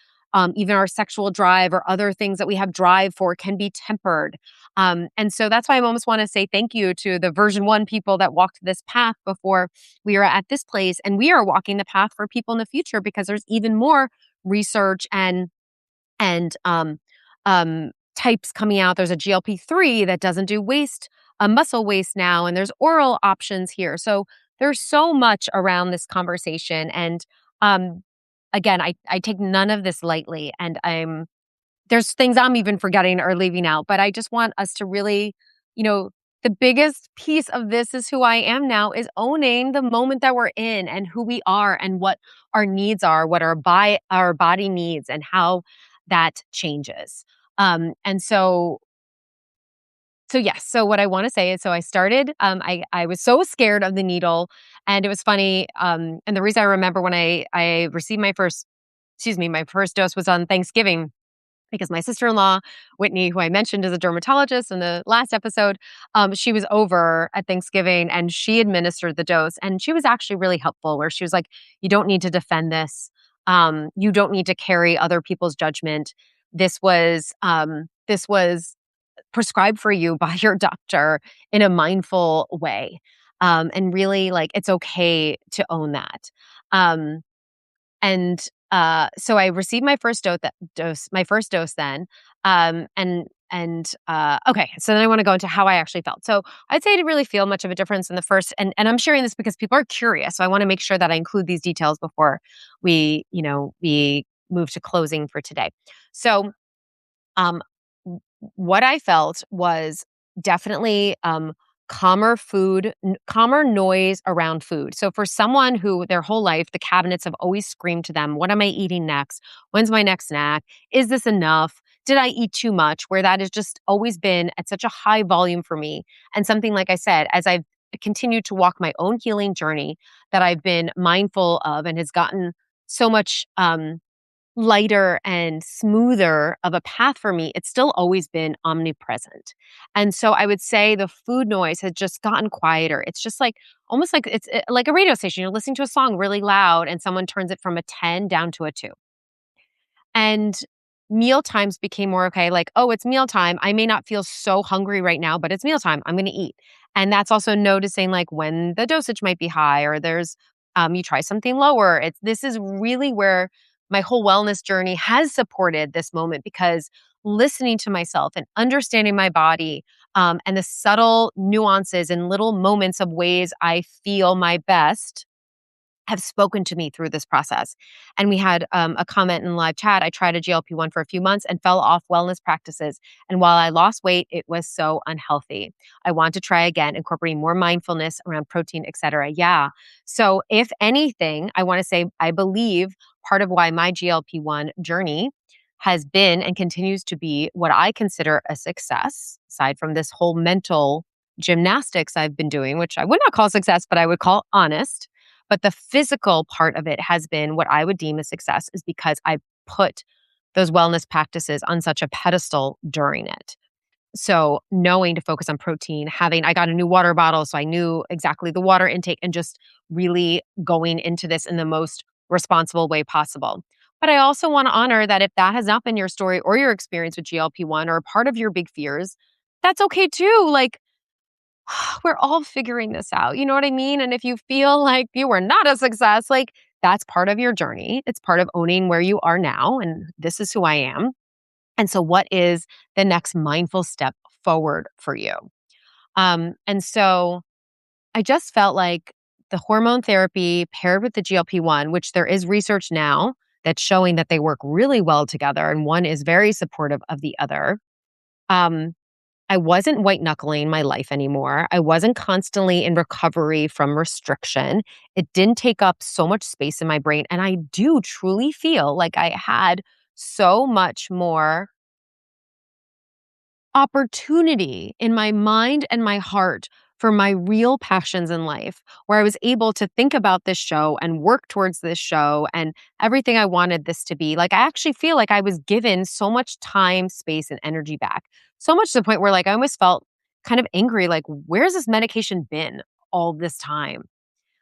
even our sexual drive or other things that we have drive for can be tempered. And so that's why I almost want to say thank you to the version one people that walked this path before we are at this place. And we are walking the path for people in the future because there's even more research and types coming out. There's a GLP-3 that doesn't do muscle waste now, and there's oral options here. So there's so much around this conversation. And um, again, I take none of this lightly, and there's things I'm even forgetting or leaving out, but I just want us to really, you know, the biggest piece of this is who I am now is owning the moment that we're in and who we are and what our needs are, what our body needs and how that changes. And so yes, so what I want to say is, so I started, I was so scared of the needle, and it was funny. And the reason I remember when I received my first dose was on Thanksgiving, because my sister-in-law, Whitney, who I mentioned is a dermatologist in the last episode, she was over at Thanksgiving and she administered the dose. And she was actually really helpful, where she was like, you don't need to defend this. You don't need to carry other people's judgment. This was prescribed for you by your doctor in a mindful way. And really, like, it's okay to own that. Um, so I received my first dose then. Okay, so then I want to go into how I actually felt. So I'd say I didn't really feel much of a difference in the first, and I'm sharing this because people are curious. So I want to make sure that I include these details before we move to closing for today. So um, what I felt was definitely calmer noise around food. So for someone who their whole life, the cabinets have always screamed to them, what am I eating next? When's my next snack? Is this enough? Did I eat too much? Where that has just always been at such a high volume for me. And something, like I said, as I've continued to walk my own healing journey, that I've been mindful of and has gotten so much lighter and smoother of a path for me, it's still always been omnipresent. And so I would say the food noise has just gotten quieter. It's just like almost like like a radio station. You're listening to a song really loud and someone turns it from a 10 down to a 2. And meal times became more okay, like, oh, it's mealtime. I may not feel so hungry right now, but it's mealtime. I'm going to eat. And that's also noticing like when the dosage might be high, or there's you try something lower. This is really where my whole wellness journey has supported this moment, because listening to myself and understanding my body, and the subtle nuances and little moments of ways I feel my best have spoken to me through this process. And we had a comment in live chat. I tried a GLP-1 for a few months and fell off wellness practices. And while I lost weight, it was so unhealthy. I want to try again, incorporating more mindfulness around protein, et cetera. Yeah. So if anything, I want to say, I believe part of why my GLP-1 journey has been and continues to be what I consider a success, aside from this whole mental gymnastics I've been doing, which I would not call success, but I would call honest. But the physical part of it has been what I would deem a success, is because I put those wellness practices on such a pedestal during it. So knowing to focus on protein, I got a new water bottle, so I knew exactly the water intake, and just really going into this in the most responsible way possible. But I also want to honor that if that has not been your story or your experience with GLP-1 or a part of your big fears, that's okay too. Like, we're all figuring this out. You know what I mean? And if you feel like you were not a success, like, that's part of your journey. It's part of owning where you are now. And this is who I am. And so what is the next mindful step forward for you? And so I just felt like the hormone therapy paired with the GLP-1, which there is research now that's showing that they work really well together, and one is very supportive of the other. Um, I wasn't white knuckling my life anymore. I wasn't constantly in recovery from restriction. It didn't take up so much space in my brain. And I do truly feel like I had so much more opportunity in my mind and my heart for my real passions in life, where I was able to think about this show and work towards this show and everything I wanted this to be. Like, I actually feel like I was given so much time, space, and energy back. So much to the point where, like, I almost felt kind of angry, like, where's this medication been all this time?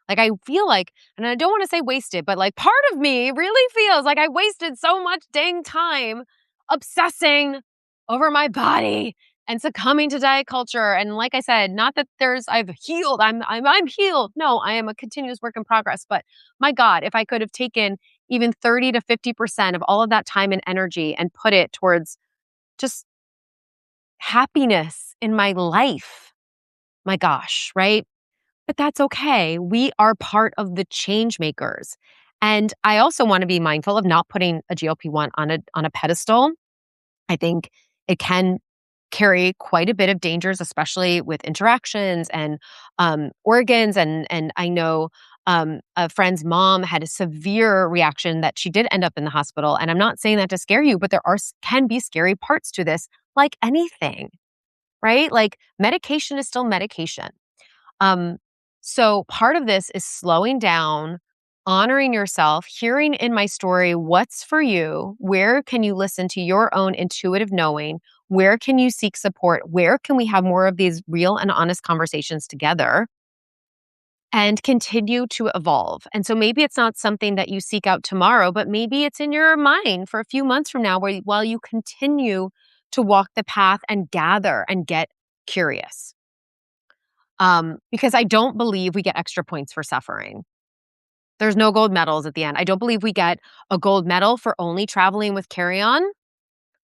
Like, I feel like, and I don't want to say wasted, but like part of me really feels like I wasted so much dang time obsessing over my body and succumbing to diet culture. And like I said, not that I've healed, I'm healed. No, I am a continuous work in progress. But my God, if I could have taken even 30 to 50% of all of that time and energy and put it towards just happiness in my life, my gosh, right? But that's okay. We are part of the change makers. And I also want to be mindful of not putting a GLP-1 on a pedestal. I think it can carry quite a bit of dangers, especially with interactions and organs. And I know a friend's mom had a severe reaction that she did end up in the hospital. And I'm not saying that to scare you, but can be scary parts to this, like anything, right? Like medication is still medication. Um, so part of this is slowing down, honoring yourself, hearing in my story what's for you, where can you listen to your own intuitive knowing, where can you seek support, where can we have more of these real and honest conversations together and continue to evolve. And so maybe it's not something that you seek out tomorrow, but maybe it's in your mind for a few months from now while you continue to walk the path and gather and get curious. Because I don't believe we get extra points for suffering. There's no gold medals at the end. I don't believe we get a gold medal for only traveling with carry-on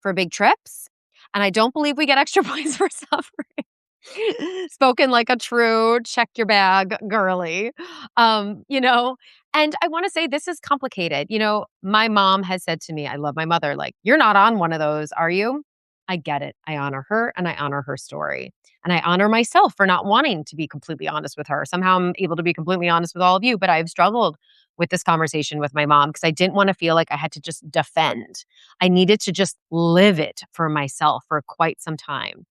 for big trips. And I don't believe we get extra points for suffering. Spoken like a true check your bag girly. You know, and I want to say this is complicated. You know, my mom has said to me, I love my mother, like, you're not on one of those, are you? I get it. I honor her and I honor her story. And I honor myself for not wanting to be completely honest with her. Somehow I'm able to be completely honest with all of you, but I've struggled with this conversation with my mom because I didn't want to feel like I had to just defend. I needed to just live it for myself for quite some time.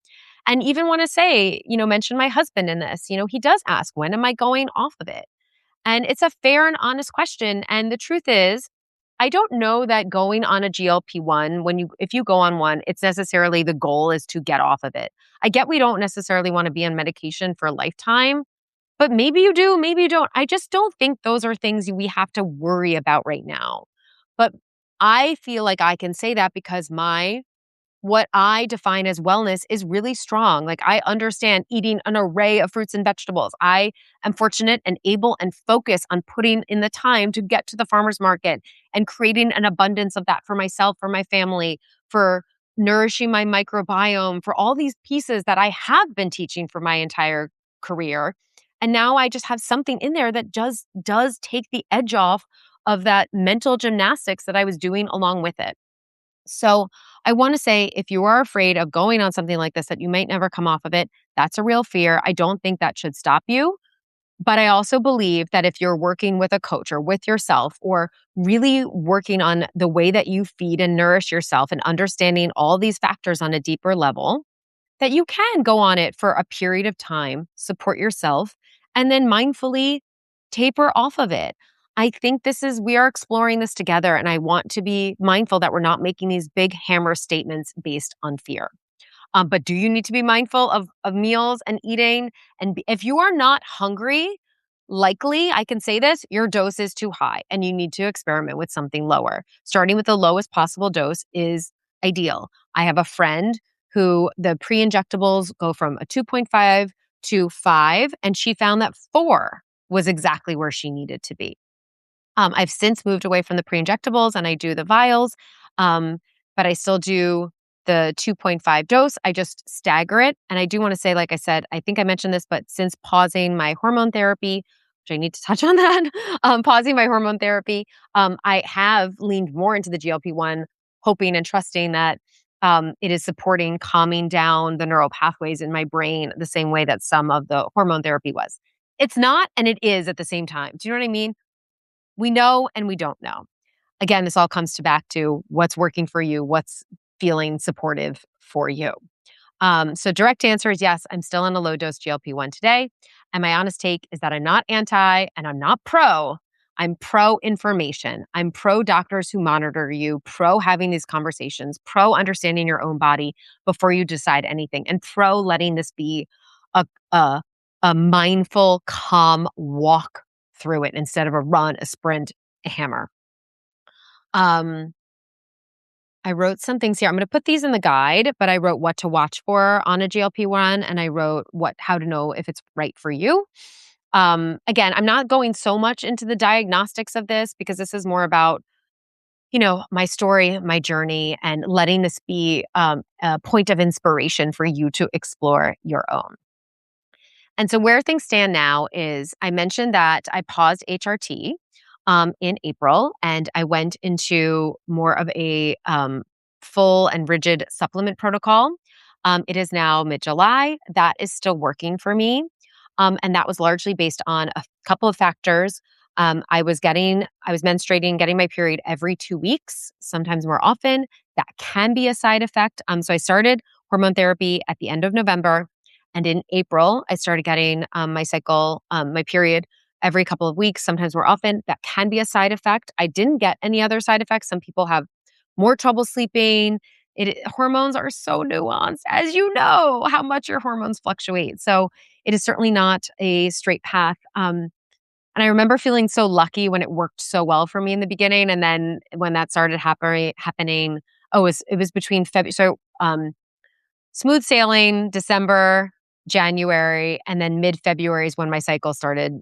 And even want to say, you know, mention my husband in this. You know, he does ask, when am I going off of it? And it's a fair and honest question. And the truth is, I don't know that going on a GLP-1, if you go on one, it's necessarily the goal is to get off of it. I get we don't necessarily want to be on medication for a lifetime, but maybe you do, maybe you don't. I just don't think those are things we have to worry about right now. But I feel like I can say that because what I define as wellness is really strong. Like I understand eating an array of fruits and vegetables. I am fortunate and able and focused on putting in the time to get to the farmer's market and creating an abundance of that for myself, for my family, for nourishing my microbiome, for all these pieces that I have been teaching for my entire career. And now I just have something in there that does take the edge off of that mental gymnastics that I was doing along with it. So I want to say if you are afraid of going on something like this, that you might never come off of it, that's a real fear. I don't think that should stop you. But I also believe that if you're working with a coach or with yourself or really working on the way that you feed and nourish yourself and understanding all these factors on a deeper level, that you can go on it for a period of time, support yourself, and then mindfully taper off of it. I think we are exploring this together, and I want to be mindful that we're not making these big hammer statements based on fear. But do you need to be mindful of meals and eating? And if you are not hungry, likely, I can say this, your dose is too high and you need to experiment with something lower. Starting with the lowest possible dose is ideal. I have a friend who the pre-injectables go from a 2.5 to 5, and she found that 4 was exactly where she needed to be. I've since moved away from the pre-injectables and I do the vials, but I still do the 2.5 dose. I just stagger it. And I do want to say, like I said, I think I mentioned this, but since pausing my hormone therapy, which I need to touch on that, pausing my hormone therapy, I have leaned more into the GLP-1, hoping and trusting that it is supporting calming down the neural pathways in my brain the same way that some of the hormone therapy was. It's not, and it is at the same time. Do you know what I mean? We know and we don't know. Again, this all comes back to what's working for you, what's feeling supportive for you. So direct answer is yes, I'm still on a low dose GLP-1 today. And my honest take is that I'm not anti and I'm not pro. I'm pro information. I'm pro doctors who monitor you, pro having these conversations, pro understanding your own body before you decide anything, and pro letting this be a, a, a mindful, calm walk through it instead of a run, a sprint, a hammer. Um, I wrote some things here. I'm going to put these in the guide, but I wrote what to watch for on a GLP-1 and I wrote how to know if it's right for you. Again, I'm not going so much into the diagnostics of this because this is more about, my story, my journey, and letting this be a point of inspiration for you to explore your own. And so where things stand now is I mentioned that I paused HRT in April and I went into more of a full and rigid supplement protocol. It is now mid-July. That is still working for me. And that was largely based on a couple of factors. I was menstruating, getting my period every 2 weeks, sometimes more often. That can be a side effect. So I started hormone therapy at the end of November. And in April, I started getting my cycle, my period every couple of weeks, sometimes more often. That can be a side effect. I didn't get any other side effects. Some people have more trouble sleeping. Hormones are so nuanced, as you know, how much your hormones fluctuate. So it is certainly not a straight path. And I remember feeling so lucky when it worked so well for me in the beginning. And then when that started happening, it was between February. So smooth sailing, December, January, and then mid-February is when my cycle started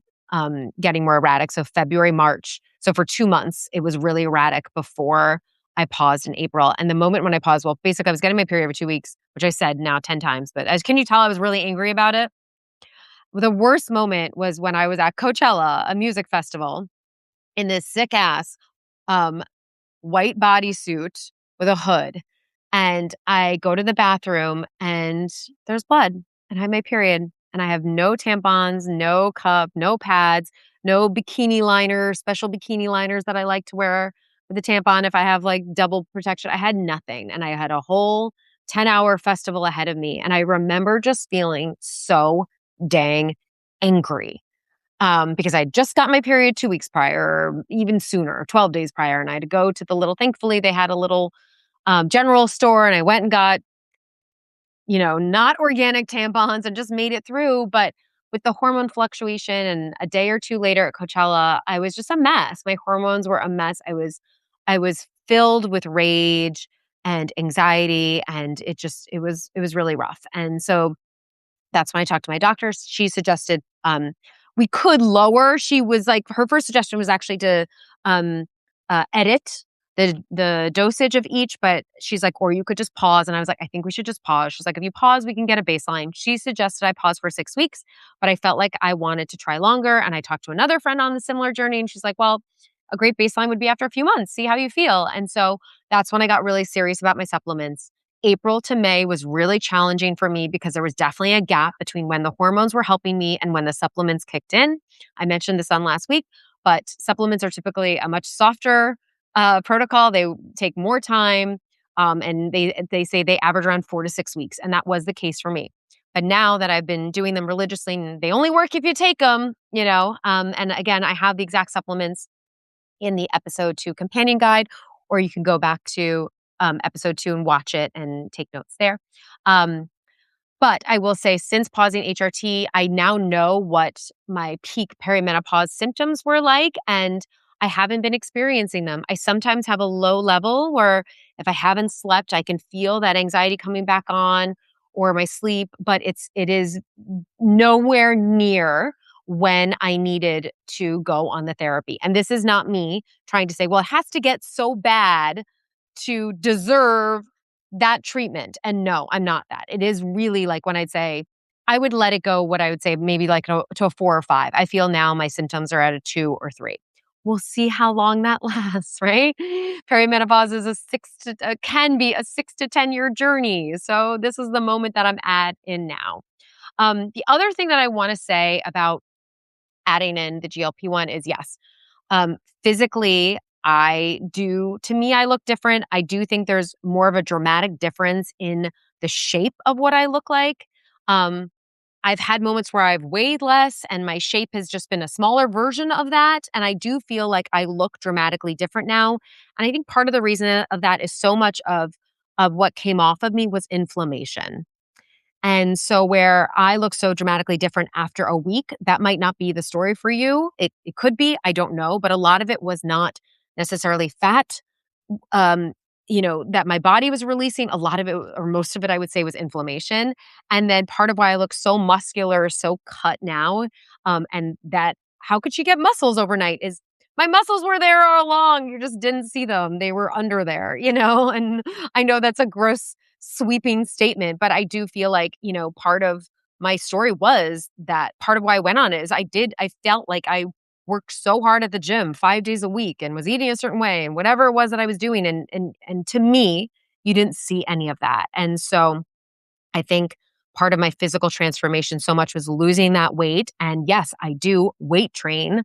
getting more erratic. So February, March. So for 2 months, it was really erratic before I paused in April. And the moment when I paused, well, basically I was getting my period every 2 weeks, which I said now 10 times. But as can you tell, I was really angry about it. The worst moment was when I was at Coachella, a music festival, in this sick ass um, white bodysuit with a hood. And I go to the bathroom and there's blood and I have my period and I have no tampons, no cup, no pads, no bikini liner, special bikini liners that I like to wear with the tampon if I have like double protection. I had nothing and I had a whole 10-hour festival ahead of me. And I remember just feeling so dang angry because I just got my period 2 weeks prior, or even sooner, 12 days prior. And I had to go to thankfully, they had a little general store and I went and got, not organic tampons and just made it through. But with the hormone fluctuation and a day or two later at Coachella, I was just a mess. My hormones were a mess. I was filled with rage and anxiety and it was really rough. And so that's when I talked to my doctor. She suggested we could lower. She was like, her first suggestion was actually to um, edit the dosage of each, but she's like, or you could just pause. And I was like, I think we should just pause. She's like, if you pause, we can get a baseline. She suggested I pause for 6 weeks, but I felt like I wanted to try longer. And I talked to another friend on the similar journey, and she's like, well, a great baseline would be after a few months. See how you feel. And so that's when I got really serious about my supplements. April to May was really challenging for me because there was definitely a gap between when the hormones were helping me and when the supplements kicked in. I mentioned this on last week, but supplements are typically a much softer protocol. They take more time, and they say they average around 4 to 6 weeks, and that was the case for me. But now that I've been doing them religiously, and they only work if you take them, and again, I have the exact supplements in the episode 2 companion guide, or you can go back to episode 2 and watch it and take notes there. But I will say, since pausing HRT, I now know what my peak perimenopause symptoms were like, and I haven't been experiencing them. I sometimes have a low level where if I haven't slept, I can feel that anxiety coming back on or my sleep, but it is nowhere near when I needed to go on the therapy. And this is not me trying to say, well, it has to get so bad to deserve that treatment. And no, I'm not that. It is really like when I'd say I would let it go, what I would say maybe like to a 4 or 5. I feel now my symptoms are at a 2 or 3. We'll see how long that lasts, right? Perimenopause is can be a 6 to 10 year journey. So this is the moment that I'm in now. The other thing that I want to say about adding in the GLP-1 is yes, physically, to me, I look different. I do think there's more of a dramatic difference in the shape of what I look like. Um, I've had moments where I've weighed less and my shape has just been a smaller version of that. And I do feel like I look dramatically different now. And I think part of the reason of that is so much of what came off of me was inflammation. And so where I look so dramatically different after a week, that might not be the story for you. It could be, I don't know, but a lot of it was not necessarily fat um, that my body was releasing. A lot of it, or most of it, I would say, was inflammation. And then part of why I look so muscular, so cut now, and that how could she get muscles overnight is my muscles were there all along. You just didn't see them. They were under there, And I know that's a gross, sweeping statement, but I do feel like, part of my story was that part of why I went on it is I felt like I worked so hard at the gym 5 days a week and was eating a certain way and whatever it was that I was doing. And to me, you didn't see any of that. And so I think part of my physical transformation so much was losing that weight. And yes, I do weight train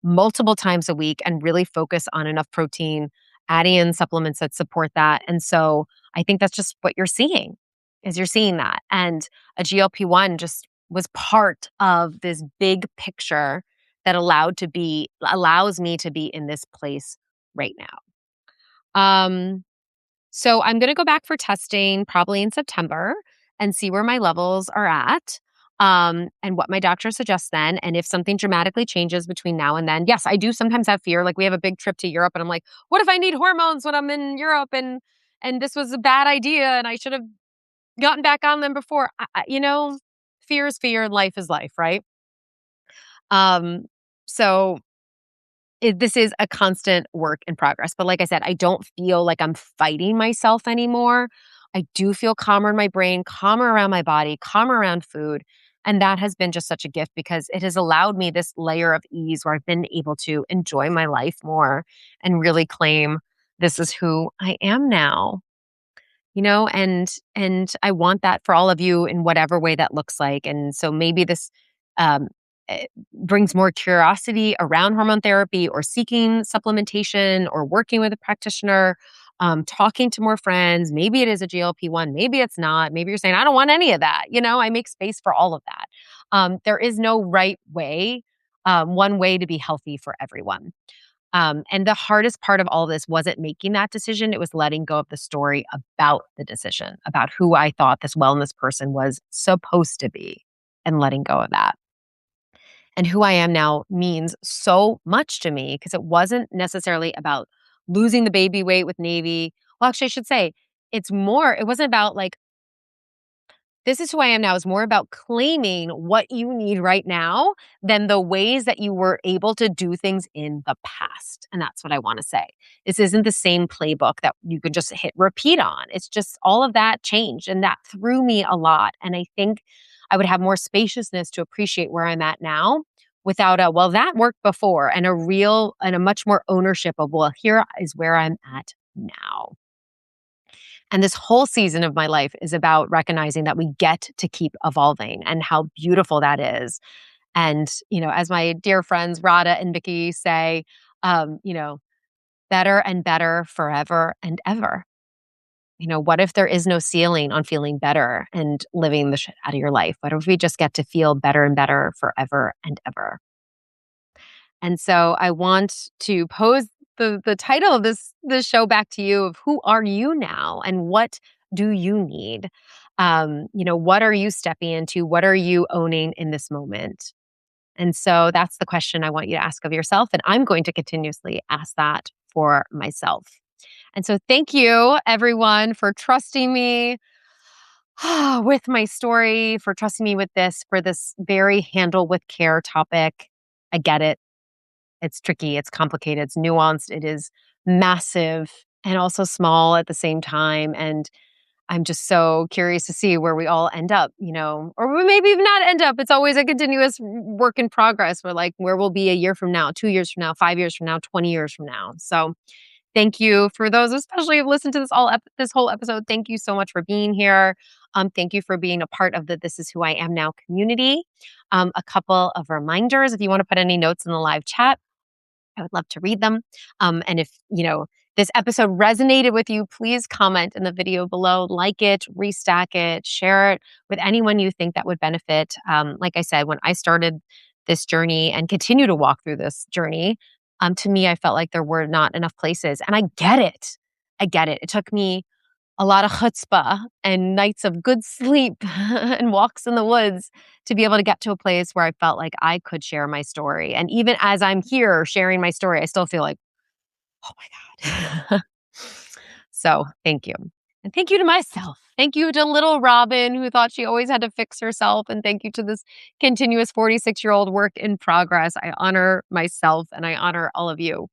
multiple times a week and really focus on enough protein, adding in supplements that support that. And so I think that's just what you're seeing is you're seeing that. And a GLP-1 just was part of this big picture that allows me to be in this place right now. So I'm going to go back for testing probably in September and see where my levels are at. And what my doctor suggests then. And if something dramatically changes between now and then, yes, I do sometimes have fear. Like we have a big trip to Europe and I'm like, what if I need hormones when I'm in Europe and this was a bad idea and I should have gotten back on them before? Fear is fear, life is life, right? Um, so this is a constant work in progress. But like I said, I don't feel like I'm fighting myself anymore. I do feel calmer in my brain, calmer around my body, calmer around food. And that has been just such a gift because it has allowed me this layer of ease where I've been able to enjoy my life more and really claim this is who I am now. And I want that for all of you in whatever way that looks like. And so maybe this um brings more curiosity around hormone therapy or seeking supplementation or working with a practitioner, talking to more friends. Maybe it is a GLP-1, maybe it's not. Maybe you're saying I don't want any of that. I make space for all of that. There is no right way, one way to be healthy for everyone. And the hardest part of all this wasn't making that decision. It was letting go of the story about the decision, about who I thought this wellness person was supposed to be, and letting go of that. And who I am now means so much to me because it wasn't necessarily about losing the baby weight with Navy. Well, actually, I should say it wasn't about like, this is who I am now is more about claiming what you need right now than the ways that you were able to do things in the past. And that's what I want to say. This isn't the same playbook that you could just hit repeat on. It's just all of that changed and that threw me a lot. And I think I would have more spaciousness to appreciate where I'm at now without well, that worked before and a much more ownership of, well, here is where I'm at now. And this whole season of my life is about recognizing that we get to keep evolving and how beautiful that is. And, as my dear friends Rada and Vicky say, better and better forever and ever. What if there is no ceiling on feeling better and living the shit out of your life? What if we just get to feel better and better forever and ever? And so I want to pose the title of this show back to you of who are you now and what do you need? What are you stepping into? What are you owning in this moment? And so that's the question I want you to ask of yourself. And I'm going to continuously ask that for myself. And so thank you, everyone, for trusting me with my story, for trusting me with this, for this very handle with care topic. I get it. It's tricky, it's complicated, it's nuanced, it is massive and also small at the same time. And I'm just so curious to see where we all end up, or we maybe even not end up. It's always a continuous work in progress. We're like, where we'll be a year from now, 2 years from now, 5 years from now, 20 years from now. So thank you for those, especially who've listened to this whole episode. Thank you so much for being here. Thank you for being a part of the This Is Who I Am Now community. A couple of reminders, if you want to put any notes in the live chat, I would love to read them. And if this episode resonated with you, please comment in the video below, like it, restack it, share it with anyone you think that would benefit. Like I said, when I started this journey and continue to walk through this journey, to me, I felt like there were not enough places. And I get it. I get it. It took me a lot of chutzpah and nights of good sleep and walks in the woods to be able to get to a place where I felt like I could share my story. And even as I'm here sharing my story, I still feel like, oh my God. So thank you. And thank you to myself. Thank you to little Robyn, who thought she always had to fix herself. And thank you to this continuous 46-year-old work in progress. I honor myself and I honor all of you.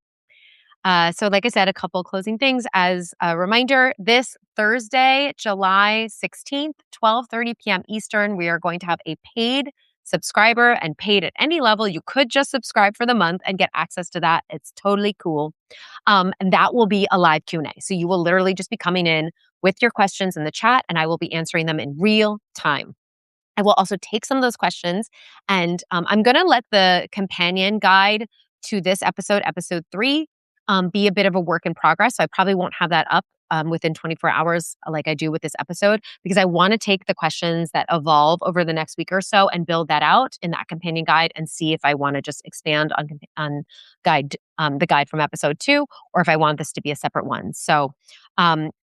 So like I said, a couple closing things as a reminder, this Thursday, July 16th, 12:30 p.m. Eastern, we are going to have a paid subscriber and paid at any level. You could just subscribe for the month and get access to that. It's totally cool. And that will be a live Q&A. So you will literally just be coming in with your questions in the chat and I will be answering them in real time. I will also take some of those questions and I'm going to let the companion guide to this episode, episode 3, be a bit of a work in progress. So I probably won't have that up within 24 hours like I do with this episode because I want to take the questions that evolve over the next week or so and build that out in that companion guide and see if I want to just expand on the guide from episode 2 or if I want this to be a separate one. So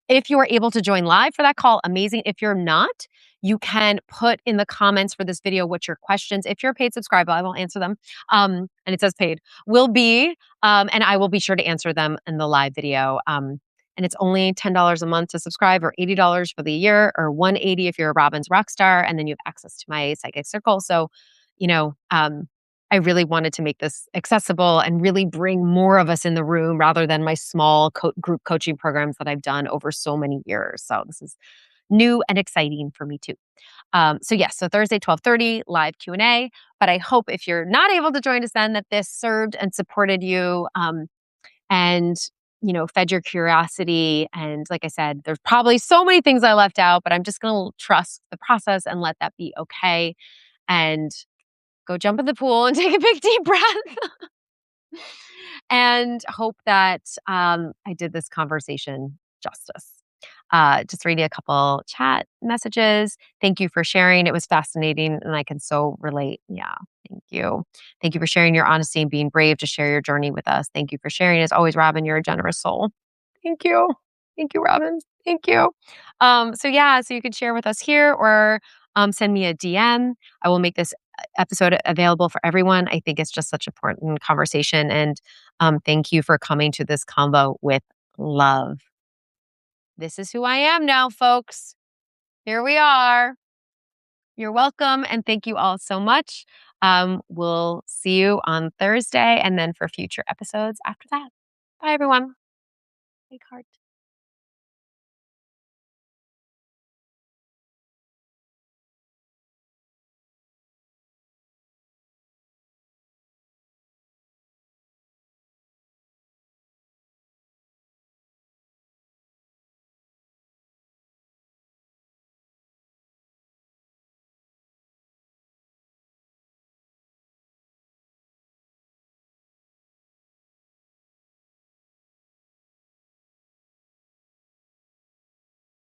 if you are able to join live for that call, amazing. If you're not, you can put in the comments for this video what your questions, if you're a paid subscriber, I will answer them. And it says paid, will be, and I will be sure to answer them in the live video. And it's only $10 a month to subscribe or $80 for the year or $180 if you're a Robyn's Rockstar. And then you have access to my psychic circle. So, I really wanted to make this accessible and really bring more of us in the room rather than my small group coaching programs that I've done over so many years. So this is new and exciting for me too. So Thursday, 12:30, live Q&A. But I hope if you're not able to join us then that this served and supported you and, fed your curiosity. And like I said, there's probably so many things I left out, but I'm just going to trust the process and let that be okay. And go jump in the pool and take a big deep breath and hope that I did this conversation justice. Just reading a couple chat messages. Thank you for sharing. It was fascinating and I can so relate. Yeah, thank you. Thank you for sharing your honesty and being brave to share your journey with us. Thank you for sharing. As always, Robyn, you're a generous soul. Thank you. Thank you, Robyn. Thank you. So you can share with us here or send me a DM. I will make this episode available for everyone. I think it's just such an important conversation. And thank you for coming to this convo with love. This is who I am now, folks. Here we are. You're welcome. And thank you all so much. We'll see you on Thursday and then for future episodes after that. Bye, everyone. Big heart.